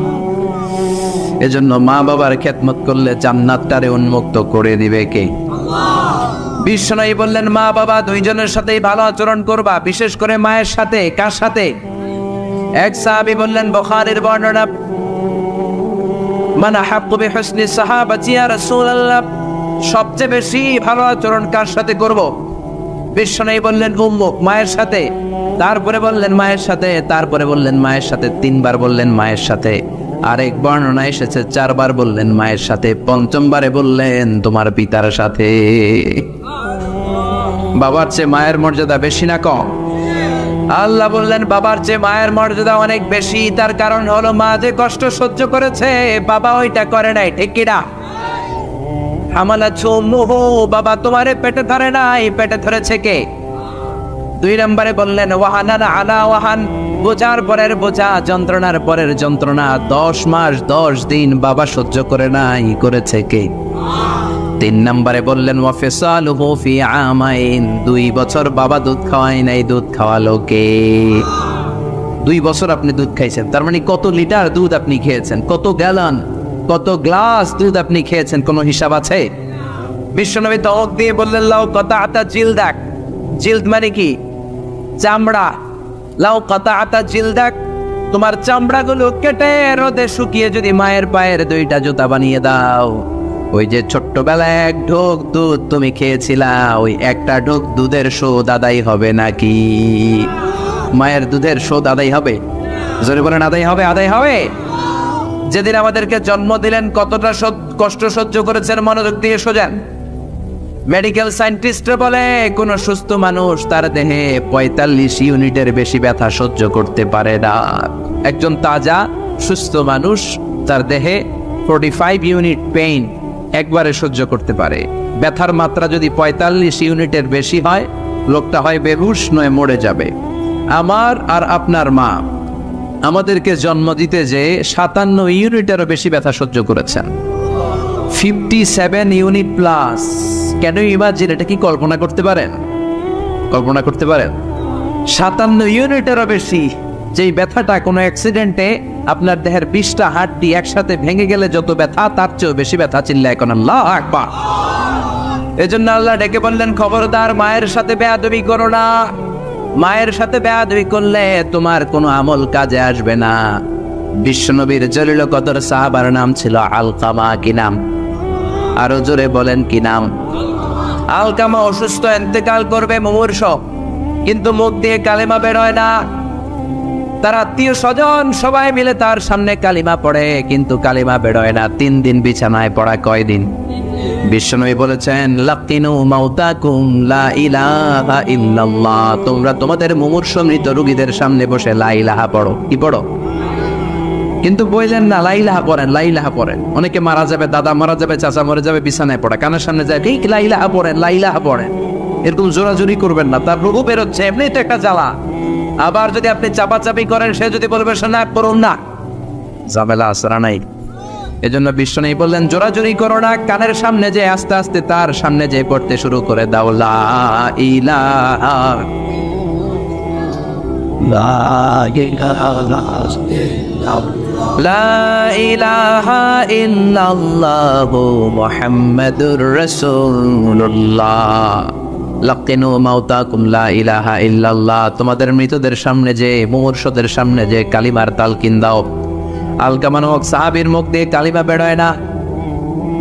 এজন্য মা বাবার খেদমত করলে জান্নাতটারে উন্মুক্ত করে দিবে কে? বিশ্বনবী বললেন মা বাবা দুইজনের সাথেই ভালো আচরণ করবা, বিশেষ করে মায়ের সাথে। কার সাথে? এক সাহাবী বললেন, বুখারীর বর্ণনা, মান আহাব্বু বিহুসনি সাহাবাতি ইয়া রাসূলুল্লাহ, সবচেয়ে বেশি ভালো আচরণ কার সাথে করব? বিশ্বনবী বললেন উম্মুক, মায়ের সাথে। তারপরে বললেন মায়ের সাথে, তারপরে বললেন মায়ের সাথে, তিনবার বললেন মায়ের সাথে। আরেক বর্ণনা এসেছে 4 বার বললেন মায়ের সাথে, পঞ্চমবারে বললেন তোমার পিতার সাথে। বাবার চেয়ে মায়ের মর্যাদা বেশি না কম? আল্লাহ বললেন বাবার চেয়ে মায়ের মর্যাদা অনেক বেশি। তার কারণ হলো মা যে কষ্ট সহ্য করেছে বাবা ওইটা করে নাই, ঠিক কিনা? হামালাতহু উম্মুহু, বাবা তোমারে পেটে ধরে নাই, পেটে ধরেছে কে? 2 নম্বরে বললেন ওয়াহানান আলা ওয়াহান, বোঝার পরের বোঝা, যন্ত্রণার পরের যন্ত্রণা 10 মাস 10 দিন বাবা সহ্য করে নাই, করেছে কে? 3 নম্বরে বললেন ওয়াফিসালুহু ফি আমাইন, 2 বছর বাবা দুধ খাওয়ায় নাই, দুধ খাওয়ালো কে? 2 বছর আপনি দুধ খাইছেন, তার মানে কত লিটার দুধ আপনি খেয়েছেন, কত গ্যালন, কত গ্লাস দুধ আপনি খেয়েছেন, কোনো হিসাব আছে? বিশ্বনবী তওক দিয়ে বললেন লাউ কাতাআতা জিলদাক, জিলদ মানে কি? চামড়া। লাউ কাতাআতা জিলদাক, তোমার চামড়াগুলো কেটে রোদে শুকিয়ে যদি মায়ের পায়ের 2টা জুতা বানিয়ে দাও, ওই যে ছোট্টবেলায় 1 ঢোক দুধ তুমি খেয়েছিলা, ওই একটা ঢোক দুধের শোধ আদায় হবে নাকি? মায়ের দুধের শোধ আদায় হবে? জোরে বলেন আদায় হবে? আদায় হবে। যেদিন আমাদেরকে জন্ম দিলেন কতটা কষ্ট সহ্য করেছেন, মনোযোগ দিয়ে শোনেন। মেডিকেল সায়েন্টিস্টরা বলে কোন সুস্থ মানুষ তার দেহে 45 ইউনিটের বেশি ব্যথা সহ্য করতে পারে না। একজন তাজা সুস্থ মানুষ তার দেহে 45 ইউনিট পেইন একবারে সহ্য করতে পারে। ব্যথার মাত্রা যদি 45 ইউনিটের বেশি হয়, লোকটা হয় বেহুশ নয় মরে যাবে। আমার আর আপনার মা আমাদেরকে জন্ম দিতে যে 57 ইউনিটেরও বেশি ব্যথা সহ্য করেছেন, 57 ইউনিট প্লাস। কেন ইমাজিন, এটা কি কল্পনা করতে পারেন? কল্পনা করতে পারেন? 57 ইউনিটেরও বেশি, যেই ব্যথাটা কোনো অ্যাক্সিডেন্টে আপনার দেহের 20টা হাড়টি একসাথে ভেঙে গেলে যত ব্যথা, তার চেয়েও বেশি ব্যথা। চিল্লায় এখন আল্লাহু আকবার। এজন্য আল্লাহ ডেকে বললেন খবরদার মায়ের সাথে বেয়াদবি করো না। মায়ের সাথে বেয়াদবি করলে তোমার কোনো আমল কাজে আসবে না। বিশ্বনবীর জলিল কদর সাহাবার নাম ছিল আলকামা। কি নাম? আরো জোরে বলেন কি নাম? আলকামা অসুস্থ, ইন্তেকাল করবে, মুমূর্ষ, কিন্তু মুখ দিয়ে কালেমা বের হয় না। তার আত্মীয় স্বজন সবাই মিলে তার সামনে কালিমা পড়ে, কিন্তু কালিমা বের হয় না। 3 দিন বিছানায় পড়া। কয়দিন? বিশ্বনবী বলেছেন লাকিনু মাউতাকুম লা ইলাহা ইল্লাল্লাহ, তোমরা তোমাদের মুমূর্ষ মৃত রোগীদের সামনে বসে লা ইলাহা পড়ো। কি পড়ো? কিন্তু বললেন না লা ইলাহা পড়েন, লা ইলাহা পড়েন। অনেকে মারা যাবে, দাদা মারা যাবে, চাচা মরে যাবে, বিছানায় পড়া, কানের সামনে যায় ঠিক লা ইলাহা পড়েন, লা ইলাহা পড়েন। এরকম জোরাজুরি করবেন না, তার রোগ বেরোচ্ছে, এমনি তো একটা জ্বালা। আবার যদি আপনি চাপাচাপি করেন, সে যদি বলবে না পড়ুন না, ঝামেলা আসরা নাই। এজন্য বিশ্বনবী বললেন জোরাজুরি করো না, কানের সামনে যে আস্তে আস্তে তার সামনে যে পড়তে শুরু করে দাও লা ইলাহা লা ইলাহা ইল্লাল্লাহু মুহাম্মাদুর রাসূলুল্লাহ। লাকিনু মাউতাকুম লা ইলাহা ইল্লাল্লাহ, তোমাদের মৃতদের সামনে যে, মুমূর্ষদের সামনে যে কালিমার তালকিন দাও। আলকামা নামক সাহাবীর মুখ দিয়ে কালিমা বেরোয় না।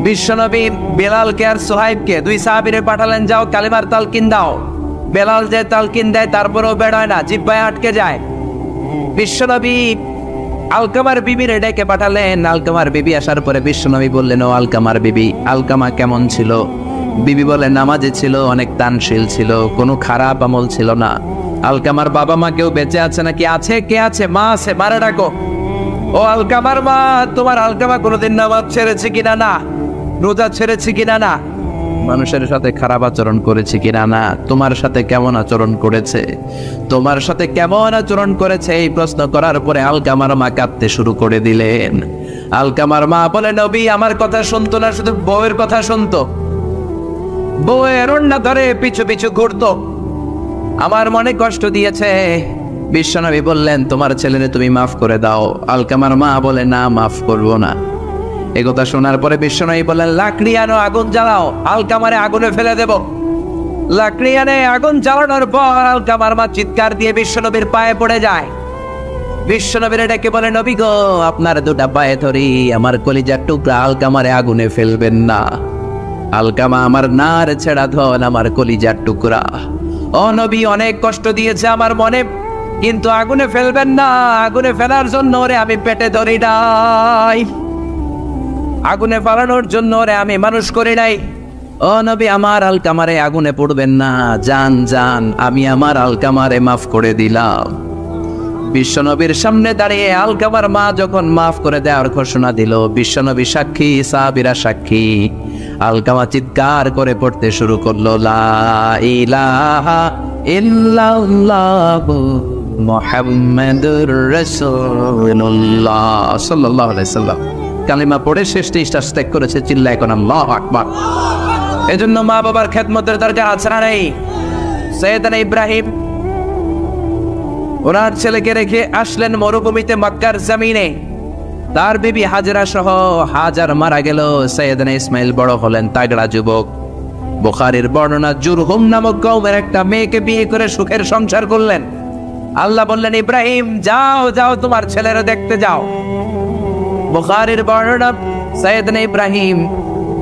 বিশ্বনবী বেলালকে আর সুহাইবকে 2 সাহাবীরে পাঠালেন, যাও কালিমার তালকিন দাও। বেলাল যে তালকিন দেয় তারপরেও বেরোয় না, জিহ্বায় আটকে যায়। বিশ্বনবী আলকামার বিবিরে ডেকে পাঠালেন। আলকামার বিবি আসার পরে বিশ্বনবী বললেন ও আলকামার বিবি, আলকামা কেমন ছিল? বিবি বলে নামাজি ছিল, অনেক দানশীল ছিল, কোনো খারাপ আমল ছিল না। আলকামার বাবা মা কেউ বেঁচে আছে নাকি? আছে। কে আছে? মা আছে, মারে ডাকো। ও আলকামার মা, তোমার আলকামা কোনোদিন নামাজ ছেড়েছে কিনা? না। রোজা ছেড়েছে কিনা? না। মানুষের সাথে খারাপ আচরণ করেছে কিনা? না। তোমার সাথে কেমন আচরণ করেছে? তোমার সাথে কেমন আচরণ করেছে? এই প্রশ্ন করার পরে আলকামার মা কাঁদতে শুরু করে দিলেন। আলকামার মা বলে নবী আমার কথা শুনতো না, শুধু বউয়ের কথা শুনতো। বউয়ের ওড়না ধরে পিছু পিছু ঘুরতো। আমার মনে কষ্ট দিয়েছে। বিশ্বনবী বললেন, তোমার ছেলেরে তুমি মাফ করে দাও। আলকামার মা বলে, না, মাফ করব না। একথা শোনার পরে বিশ্বনবী বললেন, লাকড়ি আনো, আগুন জ্বালাও, আলকামারে আগুনে ফেলে দেব। লাকড়ি আনে, আগুন জ্বালানোর পর আলকামার মা চিৎকার দিয়ে বিশ্বনবীর পায়ে পড়ে যায়। বিশ্বনবীর ডেকে বলে, নবী গো, আপনার দুটা পায়ে ধরি, আমার কলিজার টুকরা আলকামারে আগুনে ফেলবেন না। আলকামা আমার নার ছেড়া ধন, আমার কলিজার টুকরা। ও নবী, অনেক কষ্ট দিয়েছে আমার মনে, কিন্তু আগুনে ফেলবেন না। আগুনে ফেলার জন্য ওরে আমি পেটে ধরি নাই, আগুনে ফালানোর জন্য ওরে আমি মানুষ করি নাই। ও নবী, আমার আলকামারে আগুনে পড়বেন না, জান জান, আমি আমার আলকামারে মাফ করে দিলাম। বিশ্বনবীর সামনে দাঁড়িয়ে আলকামার মা যখন মাফ করে দেওয়ার ঘোষণা দিল, বিশ্বনবী সাক্ষী, সাহাবীরা সাক্ষী। আলকামা চিৎকার করে পড়তে শুরু করলো, লা ইলাহা ইল্লাল্লাহু মুহাম্মাদুর রাসূলুল্লাহ সাল্লাল্লাহু আলাইহি সাল্লাম। কালিমা পড়ে শেষ নিঃশ্বাস ত্যাগ করেছে। চিল্লা এখন আল্লাহু আকবার। এজন্য মা বাবার খেদমতের দরকার আছে না নেই? সৈয়দনা ইব্রাহিম ওনার ছেলেকে রেখে আসলেন মরুভূমিতে, মক্কার জমিনে। তার বিবি হাজরা সহ হাজার মারা গেল। সৈয়দনা ইসমাইল বড় হলেন, তাগড়া যুবক। বুখারীর বর্ণনা, জুরহুম নামক কওমের একটা মেয়েকে বিয়ে করে সুখের সংসার করলেন। আল্লাহ বললেন, ইব্রাহিম যাও যাও, তোমার ছেলেরা দেখতে যাও। বুখারীর বর্ণনা, সৈয়দনা ইব্রাহিম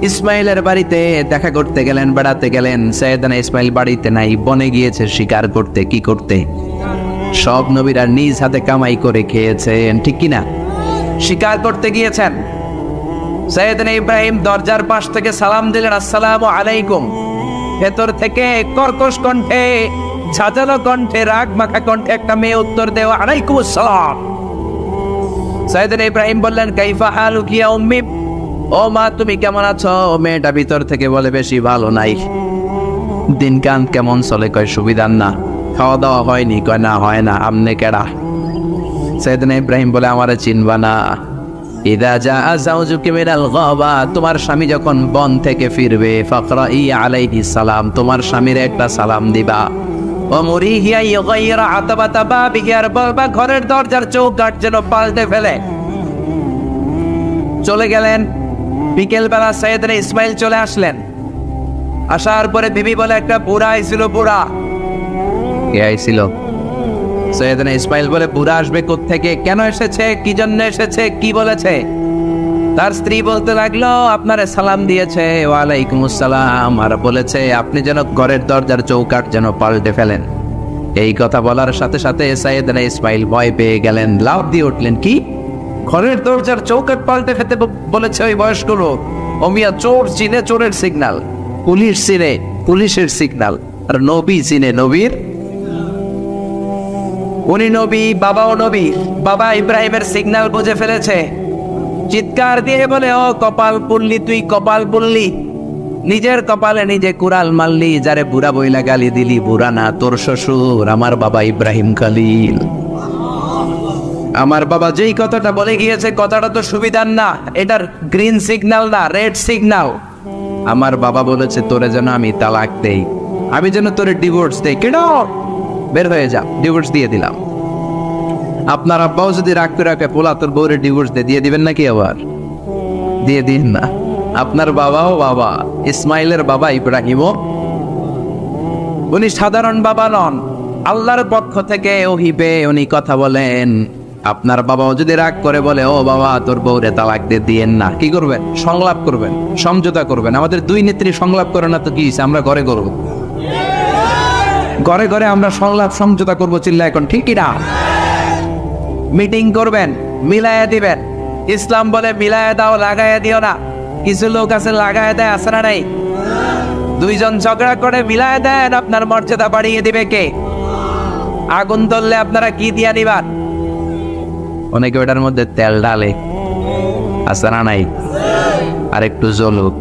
ইসমাইলের বাড়িতে দেখা করতে গেলেন, বেড়াতে গেলেন। সৈয়দনা ইসমাইল বাড়িতে নাই, বনে গিয়েছে শিকার করতে। কি করতে? সব নবীরা নিজ হাতে কামাই করে খেয়েছেন, ঠিক কিনা? শিকার করতে গিয়েছেন। সৈয়দনা ইব্রাহিম দরজার পাশ থেকে সালাম দিলেন, আসসালামু আলাইকুম। ভেতর থেকে কর্কশ কণ্ঠে, ঝাঁঝালো কণ্ঠে, রাগ মাখা কণ্ঠে একটা মেয়ে উত্তর দেও, আলাইকুম আসসালাম। সৈয়দনা ইব্রাহিম বললেন, কাইফা হালুকি ইয়া উম্মি, ও মা তুমি কেমন আছো? মেয়েটা ভিতর থেকে বলে, বেশি ভালো নাই। দিনকান কেমন চলে? কয় সুবিধার না। খাওয়া দাওয়া হয়নি? কয় না, হয় না। আমনে কেডা? সৈয়দনা ইব্রাহিম বলে, আমারে চিনবা না? ইদা জাআ যাওজুকি মিনাল গাবা, তোমার স্বামী যখন বন থেকে ফিরবে, ফাকরাই আলাইহিস সালাম, তোমার স্বামীর একটা সালাম দিবা। ওমরিহি আইগাইরা আতাবাতা বাবিহি, আর বলবা ঘরের দরজার চৌকাঠ যেন পাল্টে ফেলে। চলে গেলেন। বিকেল বেলা সৈয়দনা ইসমাইল চলে আসলেন। আসার পরে বিবি বলে, একটা বুড়া আইছিল। বুড়া কে আইছিল? সৈয়দনা ইসমাইল বলে, বুড়া আসবে কোত্থেকে? কেন এসেছে? কি জন্য এসেছে? কি বলেছে? তার স্ত্রী বলতে লাগলো, আপনারে সালাম দিয়েছে। ওয়ালাইকুম আসসালাম। আর বলেছে আপনি যেন ঘরের দরজার চৌকাঠ যেন পাল্টে ফেলেন। এই কথা বলার সাথে সাথে সৈয়দনা ইসমাইল ভয় পেয়ে গেলেন, লাফ দিয়ে উঠলেন। কি? ঘরের দরজার চৌকাঠ পাল্টে ফেলতে বলেছে ওই বয়স্ক লোক? ও মিয়া, চোর চিনে চোরের সিগন্যাল, পুলিশ চিনে পুলিশের সিগন্যাল, আর নবী চিনে নবীর। উনি নবী, বাবাও নবী। বাবা ইব্রাহিমের সিগন্যাল বুঝে ফেলেছে। চিৎকার দিয়ে বলে, ও কপাল পুল্লি, তুই কপাল পুল্লি, নিজের কপালে নিজে কুড়াল মারলি। যারে বুড়া বইলা গালি দিলি, বুড়া না, তোর শ্বশুর, আমার বাবা ইব্রাহিম খলিল। আমার বাবা যেই কথাটা বলে গিয়েছে, কথাটা তো সুবিধার না, এটার গ্রিন সিগন্যাল না, রেড সিগন্যাল। আমার বাবা বলেছে তোরে যেন আমি তালাক দেই, আমি যেন তোরে ডিভোর্স দেই। কেন? বের হয়ে যা। ডিভোর্স দিয়ে দিলাম। আপনার আব্বাও যদি রাগ করে রাখে, পোলা তোর বউরে ডিভোর্স দিয়ে দিবেন নাকি? আবার দিয়ে দিন না। আপনার বাবাও বাবা, ইসমাইলের বাবা ইব্রাহিমও, উনি সাধারণ বাবা নন, আল্লাহর পক্ষ থেকে ওহী পেয়ে উনি কথা বলেন। আপনার বাবাও যদি রাগ করে বলে, ও বাবা তোর বউরে তালাক দিয়েন না, কি করবেন? সংলাপ করবেন, সমঝোতা করবেন। আমাদের দুই নেত্রী সংলাপ করে না তো কি হয়েছে? আমরা ঘরে করবো, ঘরে ঘরে আমরা সংলাপ সমঝোতা করবো। চিল্লা এখন, ঠিক কিনা? মিটিং করবেন, মিলায়া দিবেন। ইসলাম বলে মিলায়া দাও, লাগায়া দিও না। কিছু লোক আছে লাগায়া দেয়, আছে না নাই? দুইজন ঝগড়া করে মিলায়া দেন, আপনার মর্যাদা বাড়িয়ে দিবে কে? আগুন ধরলে আপনারা কি দিয়া নিবান? অনেকে ওটার মধ্যে তেল ঢালে, আছে না নাই? আর একটু জ্বলুক,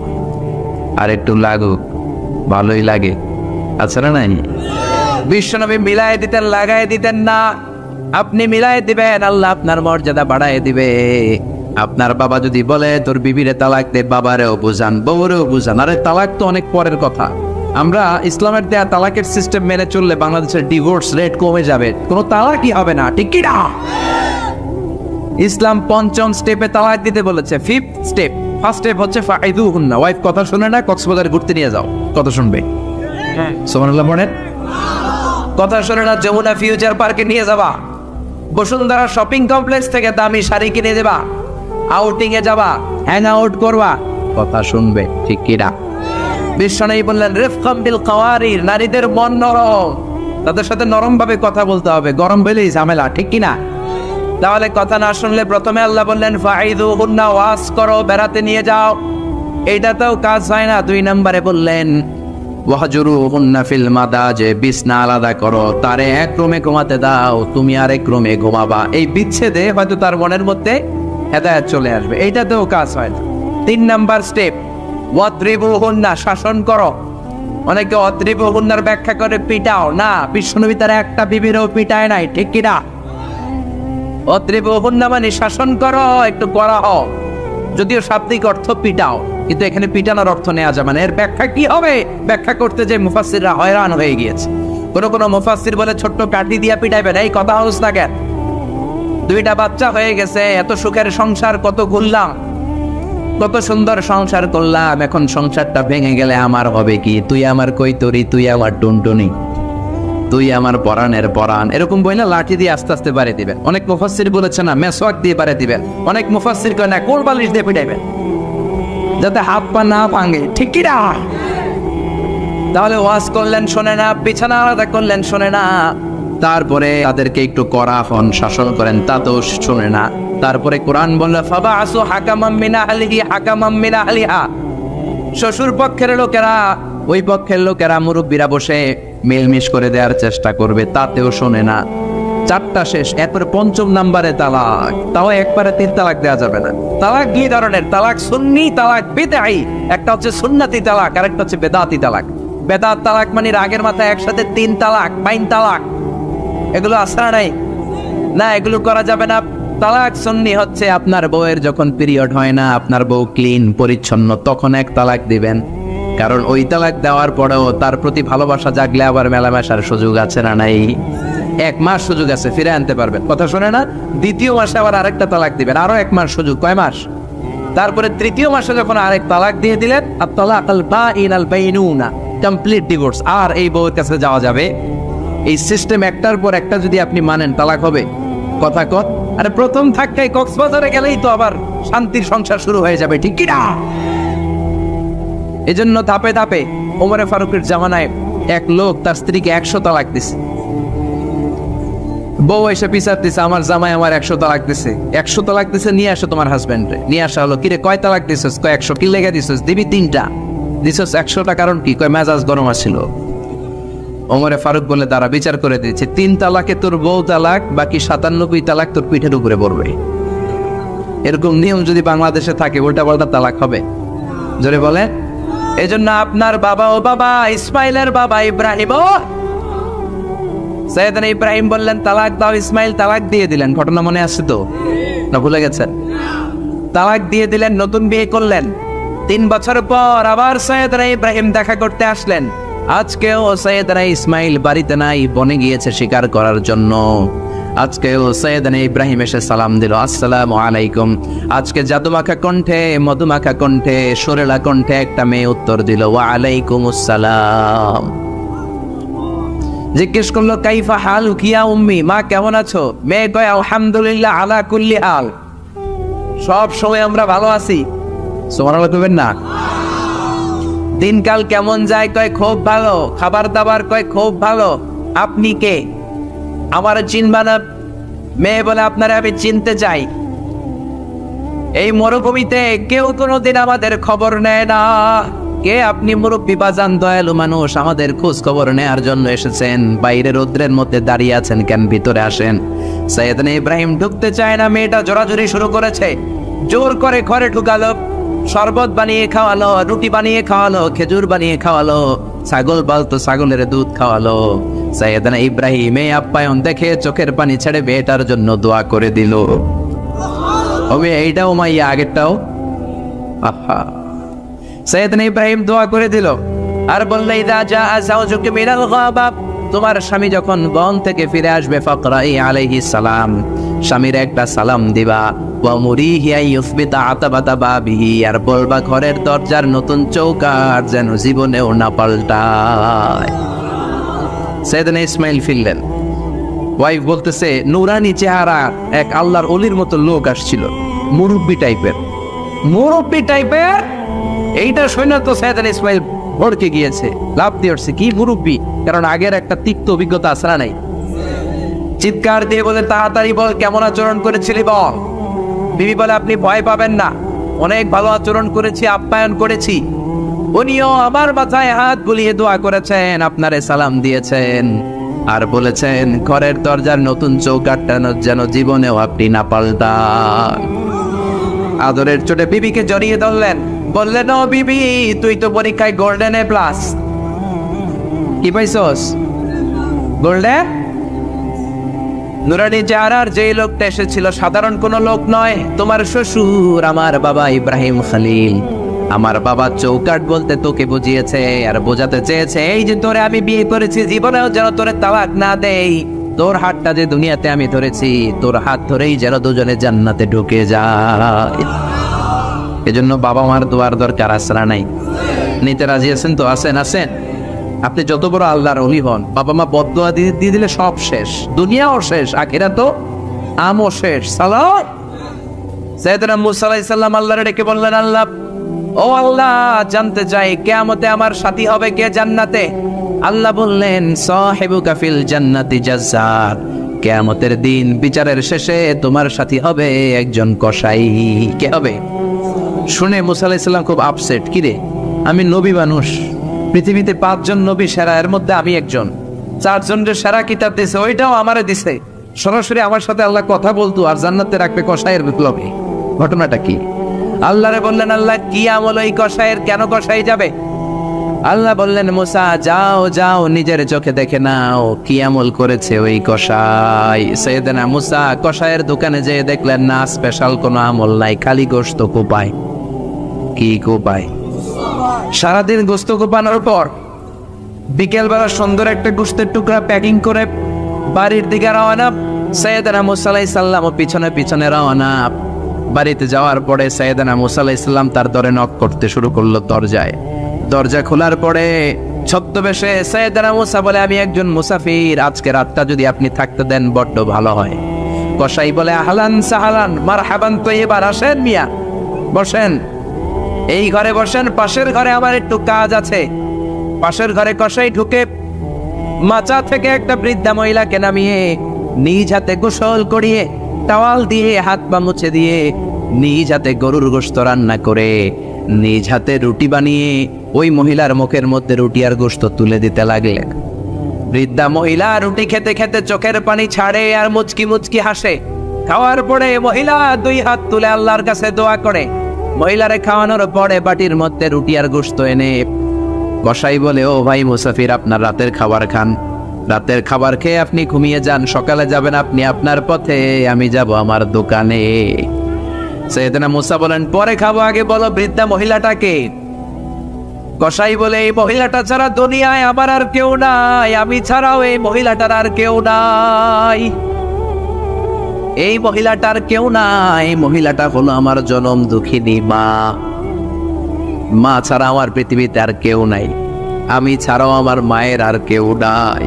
আর একটু লাগুক, ভালোই লাগে, আছে না নাই? বিশ্বনবী মিলায় দিতেন, লাগায় দিতেন না। আপনি মিলায় দিবেন, আল্লাহ আপনার মর্যাদা বাড়ায় দিবে। আপনার বাবা যদি বলে তোর বিবিরে তালাক দে, বাবারেও বুঝান, বউরেও বুঝান। আরে তালাক তো অনেক পরের কথা। আমরা ইসলামের দেয়া তালাকের সিস্টেম মেনে চললে বাংলাদেশের ডিভোর্স রেট কমে যাবে, কোনো তালাকই হবে না, ঠিক কি না? ইসলাম ৫ম স্টেপে তালাক দিতে বলেছে। 5th স্টেপ, ফার্স্ট স্টেপ হচ্ছে ফাইদুহুন্না, ওয়াইফ কথা শুনে না, কক্সবাজারে ঘুরতে নিয়ে যাও, কথা শুনবে। সুবহানাল্লাহ বলেন। কথা শুনে না, যমুনা ফিউচার পার্কে নিয়ে যাবা, বসুন্ধরা শপিং কমপ্লেক্স থেকে দামি শাড়ি কিনে দেবা, আউটিং এ যাবা, হ্যাং আউট করবা, কথা শুনবে, ঠিক কি না? বিশ্বনবী বললেন রিফকাম বিল কাওয়ারির, নারীদের মন নরম, তাদের সাথে নরম ভাবে কথা বলতে হবে, গরম হলেই ঝামেলা, ঠিক কি না? তাহলে কথা না শুনলে প্রথমে আল্লাহ বললেন ফাইদুহুন্না, ওয়াজ করো, বেড়াতে নিয়ে যাও, এইটাতেও কাজ হয় না। 2 নম্বরে বললেন ওয়াহজুরুহুন্না ফিল মাদাজে, বিছনা আলাদা করো, তারে এক রুমে ঘুমাতে দাও, তুমি আরেক রুমে ঘুমাবা। এই বিচ্ছেদে হয়তো তার মনের মধ্যে হেদায়েত চলে আসবে, এইটাতেও কাজ হয় না। 3 নাম্বার স্টেপ ওয়াদ্রিবুহুন্না, শাসন করো। অনেকে ওয়াদ্রিবুহুন্নার ব্যাখ্যা করে পিটাও, না, বিশ্বনবী তার একটা বিবিরও পিটায় নাই, ঠিক কি না? ওয়াদ্রিবুহুন্না মানে শাসন করো, একটু কড়া হও, যদিও শাব্দিক অর্থ পিটাও, কিন্তু এখানে পিটানোর অর্থ নেওয়া যাবে না। এর ব্যাখ্যা কি হবে? ব্যাখ্যা করতে যে মুফাসসিররা হয়রান হয়ে গিয়েছে। কোন মুফাসসির বলে ছোট্ট কাঠি দিয়া পিটাইবেন, এই কথা হচ্ছে না কেন? 2টা বাচ্চা হয়ে গেছে, এত সুখের সংসার, কত ঘুরলাম, কত সুন্দর সংসার করলাম, এখন সংসারটা ভেঙে গেলে আমার হবে কি? তুই আমার কৈতরি, তুই আমার টুনটুনি, তুই আমার পরাণের পরাণ, এরকম বই না লাঠি দিয়ে আস্তে আস্তে বাড়ি দিবেন। অনেক মুফাসসির বলেছে না মেসওয়াক দিয়ে বাড়ি দিবেন, অনেক মুফাসসির কয় না কোল বালিশ দিয়ে পিটাইবেন, যাতে হাত পা না ভাঙে, ঠিক কি না? তাহলে ওয়াজ করলেন শোনে না, বিছানা আলাদা করলেন শোনে না, তারপরে তাদেরকে একটু কড়া হন, শাসন করেন, তাতেও শোনে না। তারপরে কোরআন বলল ফাবাআসু হাকামাম মিন আহলিহি হাকামাম মিন আহলিহা, শ্বশুর পক্ষের লোকেরা, ওই পক্ষের লোকেরা, মুরব্বীরা বসে মেলমিশ করে দেওয়ার চেষ্টা করবে, তাতেও শোনে না। 4টা শেষ, এরপরে 5ম নাম্বারে তালাক, তাও একবারে 3 তালাক দেওয়া যাবে না। তালাক 2 ধরনের, তালাক সুন্নি, তালাক বিদআই। একটা হচ্ছে সুন্নতি তালাক, আর একটা হচ্ছে বেদাতি তালাক। বেদাত তালাক মানে রাগের মাথায় একসাথে 3 তালাক, 5 তালাক, এগুলো আসরা নাই, না, এগুলো করা যাবে না। তালাক সুন্নি হচ্ছে আপনার বউয়ের যখন পিরিয়ড হয় না, আপনার বউ ক্লিন পরিচ্ছন্ন, তখন 1 তালাক দিবেন, কারণ ওই তালাক দেওয়ার পরেও তার প্রতি ভালোবাসা জাগলে আবার মেলামেশার সুযোগ আছে না নাই? 1 মাস সুযোগ আছে, ফিরে আনতে পারবেন, কথা শোনে না? 2য় মাসে আবার আরেকটা তালাক দিবেন, আরো 1 মাস সুযোগ, কয় মাস? তারপরে 3য় মাসে যখন আরেক তালাক দিয়ে দিলেন, আত-তালাকাল বাঈনাল বাইনুনা, কমপ্লিট ডিভোর্স, আর এই বউয়ের কাছে যাওয়া যাবে। এই সিস্টেম একটার পর একটা যদি আপনি মানেন, তালাক হবে। কথা কত? আরে প্রথম ধাক্কায় কক্সবাজারে গেলেই তো আবার শান্তির সংসার শুরু হয়ে যাবে, ঠিক কি না? এজন্য ধাপে ধাপে ওমরে ফারুকের জামানায় এক লোক তার স্ত্রীকে 100 তালাক দিছে। বউ এসে বিচার দিছে, আমার জামাই আমার 100 তালাক দিছে। 100 তালাক দিছে, নিয়ে আসো তোমার হাজবেন্ডে। নিয়ে আসা হলো, কিরে কয় তালাক দিছিস? কয় 100। কি লেগে দিছিস? দিবি 3টা। দিছিস 100টা, কারণ কি? কয় মেজাজ গরম আছিল। ওমরে ফারুক বলে দাঁড়া, বিচার করে দিয়েছে, 3 তালাকে তোর বউ তালাক, বাকি 97 তালাক তোর পিঠের উপরে পড়বে। এরকম নিয়ম যদি বাংলাদেশে থাকে, উল্টা পাল্টা তালাক হবে, জোরে বলে। এজন্য আপনার বাবা, ও বাবা ইসমাইলের বাবা ইব্রাহিম, সাইয়েদনা ইব্রাহিম বললেন তালাক দাও, ইসমাইল তালাক দিয়ে দিলেন। ঘটনা মনে আছে তো, না ভুলে গেছেন? তালাক দিয়ে দিলেন, নতুন বিয়ে করলেন। 3 বছর পর আবার সাইয়েদনা ইব্রাহিম দেখা করতে আসলেন। আজকেও সাইয়েদনা ইসমাইল বাড়িতে নাই, বনে গিয়েছে শিকার করার জন্য। আজকেও সাইয়েদনা ইব্রাহিম এসে সালাম দিল, আসসালামু আলাইকুম। আজকে জাদুমাখা কণ্ঠে, মধুমাখা কণ্ঠে, সুরেলা কণ্ঠে একটা মেয়ে উত্তর দিল, ওয়া আলাইকুমুস সালাম। জিজ্ঞেস করলো কাইফা হাল কিয়া উম্মি, মা কেমন আছো? মেয়ে কয় আলহামদুলিল্লাহ আলা কুল্লি হাল, সব সময় আমরা ভালো আছি। সুবহানাল্লাহ কইবেন না? দিনকাল কেমন যায়? কয় খুব ভালো। খাবার দাবার? কয় খুব ভালো। আপনি কে? আমার চিনবা না? মেয়ে বলে আপনারা আমি চিনতে চাই। এই মরুভূমিতে কেউ কোনোদিন আমাদের খবর নেয় না। কে আপনি? মুরব্বী বাজান, দয়ালু মানুষ, আমাদের খোঁজ খবর নেয়ার জন্য এসেছেন। বাইরে রৌদ্রের মধ্যে দাঁড়িয়ে আছেন কেন? ভিতরে আসেন। সাইয়েদনা ইব্রাহিম ঢুকতে চায় না, মেয়েটা জোরাজুরি শুরু করেছে। জোর করে ঘরে ঢুকালো, শরবত বানিয়ে খাওয়ালো, রুটি বানিয়ে খাওয়ালো, খেজুর বানিয়ে খাওয়ালো, ছাগল পালতো, ছাগলের দুধ খাওয়ালো। সাইয়েদনা ইব্রাহিম এই আপ্যায়ন দেখে চোখের পানি ছেড়ে মেয়েটার জন্য দোয়া করে দিল। হবে এইটাও মাইয়া আগেরটাও। আহা, সাইয়েদনা ইব্রাহিম দোয়া করে দিল আর বললে ইদা জাআ যাওজুকা মিনাল গাবা, তোমার স্বামী যখন বন থেকে ফিরে আসবে ফাকরাই আলাইহিস সালাম, স্বামীর একটা সালাম দিবা। ওয়া মুরিহি আইয়ুসবিতা আতাবাতা বাবিহি, আর বলবা ঘরের দরজার নতুন চৌকাঠ যেন জীবনেও না পাল্টায়। সাইয়েদনা ইসমাইল ফিরলেন, ওয়াইফ বলতেছে নুরানি চেহারা এক আল্লাহর ওলির মতো লোক আসছিল, মুরব্বি টাইপের। এইটা শুনে তো সাইয়েদনা ইসমাইল ভড়কে গিয়েছে, লাভ দিয়ে উঠছে, কি মুরব্বি, কারণ আগের একটা তিক্ত অভিজ্ঞতা আসরা নাই। চিৎকার দিয়ে বলে তাড়াতাড়ি বল কেমন আচরণ করেছিলি বল। বিবি বলে আপনি ভয় পাবেন না, অনেক ভালো আচরণ করেছি, আপ্যায়ন করেছি। উনিও আমার মাথায় হাত বুলিয়ে দোয়া করেছেন, আপনারে সালাম দিয়েছেন, আর বলেছেন ঘরের দরজার নতুন চৌকাঠটা যেন জীবনেও আপনি না পাল্টান। আদরের চোটে বিবিকে জড়িয়ে ধরলেন, বললেন ও বিবি, তুই তো পরীক্ষায় গোল্ডেন এ প্লাস, কি পাইছস? গোল্ডেন। নুরানি চেহারার যে লোকটা এসেছিল সাধারণ কোনো লোক নয়, তোমার শ্বশুর আমার বাবা ইব্রাহিম খলিল। আমার বাবা চৌকাঠ বলতে তোকে বুঝিয়েছে আর বোঝাতে চেয়েছে এই যে তোরে আমি বিয়ে করেছি, জীবনেও যেন তোরে তালাক না দেই। তোর হাতটা যে দুনিয়াতে আমি ধরেছি, তোর হাত ধরেই যেন দুজনে জান্নাতে ঢুকে যায়। এজন্য বাবা মার দোয়ার দরকার আসরা নাই। নিতে রাজি আছেন তো? আসেন। আপনি যত বড় আল্লাহর ওলি হন, বাবা মা বদদোয়া দিয়ে দিলে সব শেষ, দুনিয়াও শেষ, আখিরাতও আমও শেষ। সালাম। সাইয়েদনা মুসা আলাইহিস সালাম আল্লাহরে ডেকে বললেন, আল্লাহ, ও আল্লাহ, জানতে চাই কিয়ামতে আমার সাথী হবে কে জান্নাতে? আল্লাহ বললেন, সাহিবুকা ফিল জান্নাতি জাজ্জার, কিয়ামতের দিন বিচারের শেষে তোমার সাথী হবে একজন কসাই। কে হবে? শুনে মুসা আলাইহিস সালাম খুব আপসেট, কি রে, আমি নবী মানুষ, পৃথিবীতে 5 জন নবী সেরা, এর মধ্যে আমি একজন, 4 জনের সেরা কিতাব দিছে, ওইটাও আমারে দিছে, সরাসরি আমার সাথে আল্লাহ কথা বলতো আর জান্নাতে রাখবে কসাইয়ের বিপ্লবে। ঘটনাটা কি? আল্লাহরে বললেন, আল্লাহ কি আমল ওই কসাইয়ের, কেন কসাই যাবে? আল্লাহ বললেন, মুসা যাও নিজের চোখে দেখে নাও কি আমল করেছে ওই কসাই। সাইয়েদনা মুসা কসাইয়ের দোকানে যেয়ে দেখলেন না, স্পেশাল কোনো আমল নাই, খালি গোশত কোপায়। কি কোপায়? সারাদিন গোশত কোপানোর পর বিকেলবেলা সুন্দর একটা গোশতের টুকরা প্যাকিং করে বাড়ির দিকে রওনা। সাইয়েদনা মুসা আলাইহিস সালাম পিছনে রওনা। বাড়িতে যাওয়ার পরে সাইয়েদনা মুসা আলাইহিস সালাম তার দরে নক করতে শুরু করলো দরজায়। দরজা খোলার পরে ছদ্মবেশে সাইয়েদনা মুসা বলে, আমি একজন মুসাফির, আজকে রাতটা যদি আপনি থাকতে দেন বড্ড ভালো হয়। কসাই বলে, আহলান সাহালান মারহাবান, তো এবার আসেন মিয়া, বসেন, এই ঘরে বসেন, পাশের ঘরে আমার একটু কাজ আছে। পাশের ঘরে কসাই ঢুকে মাচা থেকে একটা বৃদ্ধা মহিলাকে নামিয়ে নিজ হাতে গোসল করিয়ে টাওয়াল দিয়ে হাত পা মুছে দিয়ে নিজ হাতে গরুর গোশত রান্না করে নিজ হাতে রুটি বানিয়ে ওই মহিলার মুখের মধ্যে রুটি আর গোশত তুলে দিতে লাগলেন। বৃদ্ধা মহিলা রুটি খেতে খেতে চোখের পানি ছাড়ে আর মুচকি মুচকি হাসে। খাওয়ার পরে মহিলা 2 হাত তুলে আল্লাহর কাছে দোয়া করে। মহিলারে খাওয়ানোর পরে বাটির মধ্যে রুটি আর গোশত এনে কসাই বলে, ও ভাই মুসাফির, আপনার রাতের খাবার খান, রাতের খাবার খেয়ে আপনি ঘুমিয়ে যান, সকালে যাবেন আপনি আপনার পথে, আমি যাব আমার দোকানে। সাইয়েদনা মুসা বলেন, পরে খাবো, আগে বলো বৃদ্ধা মহিলাটাকে। কসাই বলে, এই মহিলাটা ছাড়া দুনিয়ায় আমার আর কেউ নাই, আমি ছাড়াও এই মহিলাটার আর কেউ নাই, এই মহিলাটার কেউ নাই। মহিলাটা হলো আমার জনম দুঃখিনী মা, মা ছাড়া আমার পৃথিবীতে আর কেউ নাই, আমি ছাড়াও আমার মায়ের আর কেউ নাই।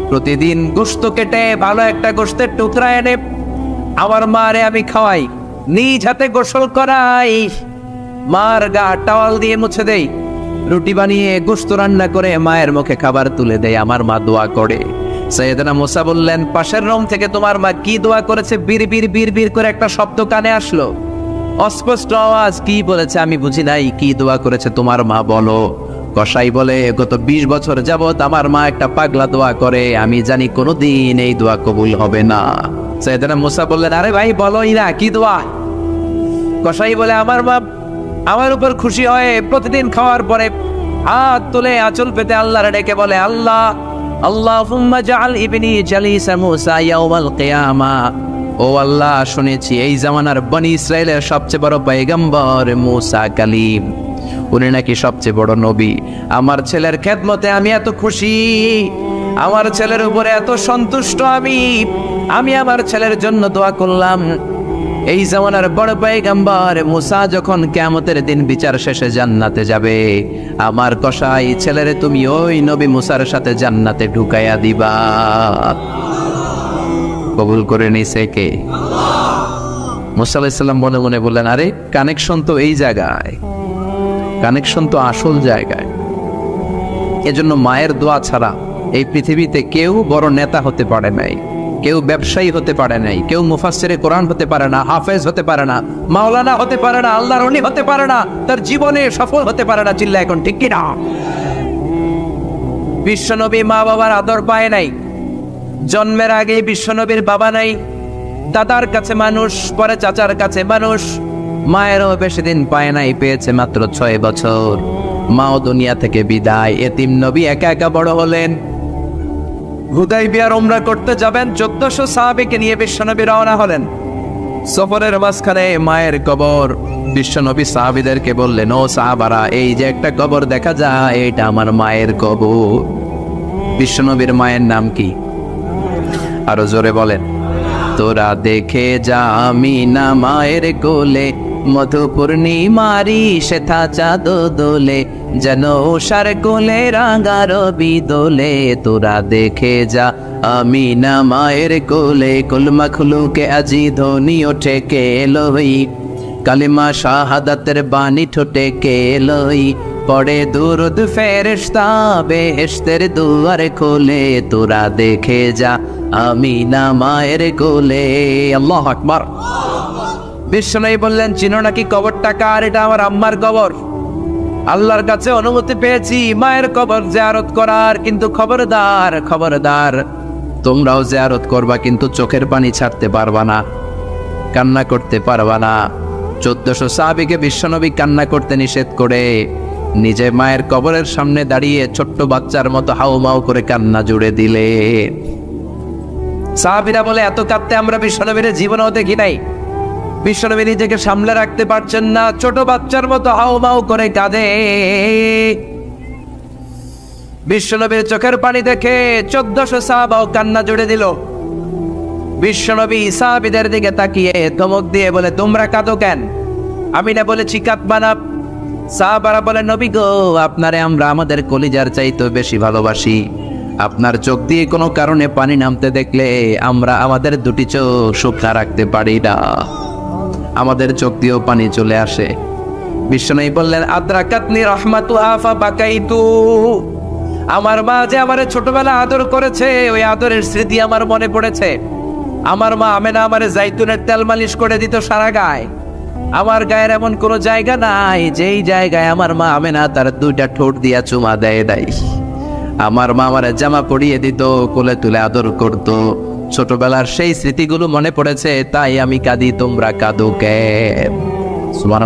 প্রতিদিন গোশত কেটে ভালো একটা গোশতের টুকরা এনে আমার মারে আমি খাওয়াই, নিজ হাতে গোসল করাই, মার গা টাওয়াল দিয়ে মুছে দেই, রুটি বানিয়ে গোশত রান্না করে মায়ের মুখে খাবার তুলে দেয়, আমার মা দোয়া করে। সাইয়েদনা মুসা বললেন, পাশের রুম থেকে তোমার মা কি দোয়া করেছে? বিড় করে একটা শব্দ কানে আসলো, অস্পষ্ট আওয়াজ। কি বলেছে আমি বুঝি নাই, কি দোয়া করেছে তোমার মা বলো। কসাই বলে, গত 20 বছর যাবত আমার মা একটা পাগলা দোয়া করে, আমি জানি কোনোদিন এই দোয়া কবুল হবে না। সাইয়েদনা মুসা বললেন, আরে ভাই বলোই না, কি দোয়া? কসাই বলে, আমার মা আমার উপর খুশি হয়, প্রতিদিন খাওয়ার পরে হাত তুলে আঁচল পেতে আল্লাহর ডেকে বলে, আল্লাহ, আল্লাহুম্মা জাআল ইবনি জালিসা মুসা ইয়াউমাল কিয়ামা, ও আল্লাহ, শুনেছি এই জামানার বনি ইসরায়েলের সবচেয়ে বড় পয়গম্বর মুসা কালিম, উনি নাকি সবচেয়ে বড় নবী। আমার ছেলের খেদমতে আমি এত খুশি, আমার ছেলের উপরে এত সন্তুষ্ট আমি আমার ছেলের জন্য দোয়া করলাম। এই জামানার বড় পয়গম্বর মুসা যখন কিয়ামতের দিন বিচার শেষে জান্নাতে যাবে, আমার কসাই ছেলেরে তুমি ওই নবী মুসার সাথে জান্নাতে ঢুকাইয়া দিবা। কবুল করে নিছে কে? মুসা আলাইহিস সালাম মনে মনে বললেন, আরে কানেকশন তো এই জায়গায়, কানেকশন তো আসল জায়গায়। এজন্য মায়ের দোয়া ছাড়া এই পৃথিবীতে কেউ বড় নেতা হতে পারে নাই, কেউ ব্যবসায়ী হতে পারে নাই, কেউ মুফাসসিরে কোরআন হতে পারে না, হাফেজ হতে পারে না, মাওলানা হতে পারে না, আল্লাহর ওলি হতে পারে না, তার জীবনে সফল হতে পারে না। চিল্লা এখন ঠিক কি না? বিশ্বনবী মা বাবার আদর পায় নাই, জন্মের আগে বিশ্বনবীর বাবা নাই, দাদার কাছে মানুষ, পরে চাচার কাছে মানুষ, মায়েরও বেশি দিন পায় নাই, পেয়েছে মাত্র 6 বছর। মাও দুনিয়া থেকে বিদায়, এতিম নবী একা একা বড় হলেন। হুদাইবিয়ার উমরা করতে যাবেন, 1400 সাহাবীকে নিয়ে বিশ্বনবী রওনা হলেন। সফরের মাঝখানে মায়ের কবর। বিশ্বনবী সাহাবীদেরকে বললেন, ও সাহাবারা, এই যে একটা কবর দেখা যায়, এটা আমার মায়ের কবর। বিশ্বনবীর মায়ের নাম কি? আরো জোরে বলেন। তোরা দেখে যা আমিনা মায়ের কোলে, মধু পূর্ণিমারি সেথা চাঁদ দোলে, যেন উষার কোলে রাঙা রবি দোলে। তোরা দেখে যা আমিনা মায়ের কোলে, কুলমা খুলুকে আজি ধ্বনি ওঠে কে এলোই, কালিমা শাহাদাতের বাণী ঠোঁটে কে এলোই, পড়ে দুরুদ ফেরেশতা বেহেশতের দুয়ার খোলে। তোরা দেখে যা আমিনা মায়ের কোলে। আল্লাহু আকবার। বিশ্বনবী বললেন, চিনো নাকি কবরটা কার? এটা আমার আম্মার কবর। আল্লাহর কাছে অনুমতি পেয়েছি মায়ের কবর জিয়ারত করার, কিন্তু খবরদার খবরদার, তোমরাও জিয়ারত করবা, কিন্তু চোখের পানি ছাড়তে পারবা না, কান্না করতে পারবা না। 1400 সাহাবীকে বিশ্বনবী কান্না করতে নিষেধ করে নিজে মায়ের কবরের সামনে দাঁড়িয়ে ছোট্ট বাচ্চার মতো হাউমাউ করে কান্না জুড়ে দিলে। সাহাবীরা বলে, এত কাঁদতে আমরা বিশ্বনবীর জীবনেও দেখি নাই। বিশ্বনবী নিজেকে সামলে রাখতে পারছেন না, ছোট বাচ্চার মতো হাউমাউ করে কাঁদে। বিশ্বনবীর চোখের পানি দেখে 1400 সাহাবাও কান্না জুড়ে দিল। বিশ্বনবী সাহাবীদের দিকে তাকিয়ে ধমক দিয়ে বলে, তোমরা কাঁদো কেন? আমি না বলেছি কাঁদবা না? সাহাবারা বলে, নবী গো, আপনারে আমরা আমাদের কলিজার চাইতে বেশি ভালোবাসি। আপনার চোখ দিয়ে কোনো কারণে পানি নামতে দেখলে আমরা আমাদের দুটি চোখ শুকনা রাখতে পারি না, আমাদের চোখ দিয়েও পানি চলে আসে। বিশ্বনবী বললেন, আদরাকাতনি রাহমাতুহা ফাবাকাইতু। আমার মা যে আমারে ছোটবেলা আদর করেছে, ওই আদরের স্মৃতি আমার মনে পড়েছে। আমার মা আমেনা আমারে জাইতুনের তেল মালিশ করে দিত সারা গায়ে। আমার গায়ের এমন কোনো জায়গা নাই যেই জায়গায় আমার মা আমেনা তার 2টা ঠোঁট দিয়া চুমা দেয় নাই। আমার মা আমারে জামা পরিয়ে দিত, কোলে তুলে আদর করত। ছোটবেলার সেই স্মৃতিগুলো মনে পড়েছে, তাই আমি কাঁদি, তোমরা কাঁদো কেন? সুবহানাল্লাহ।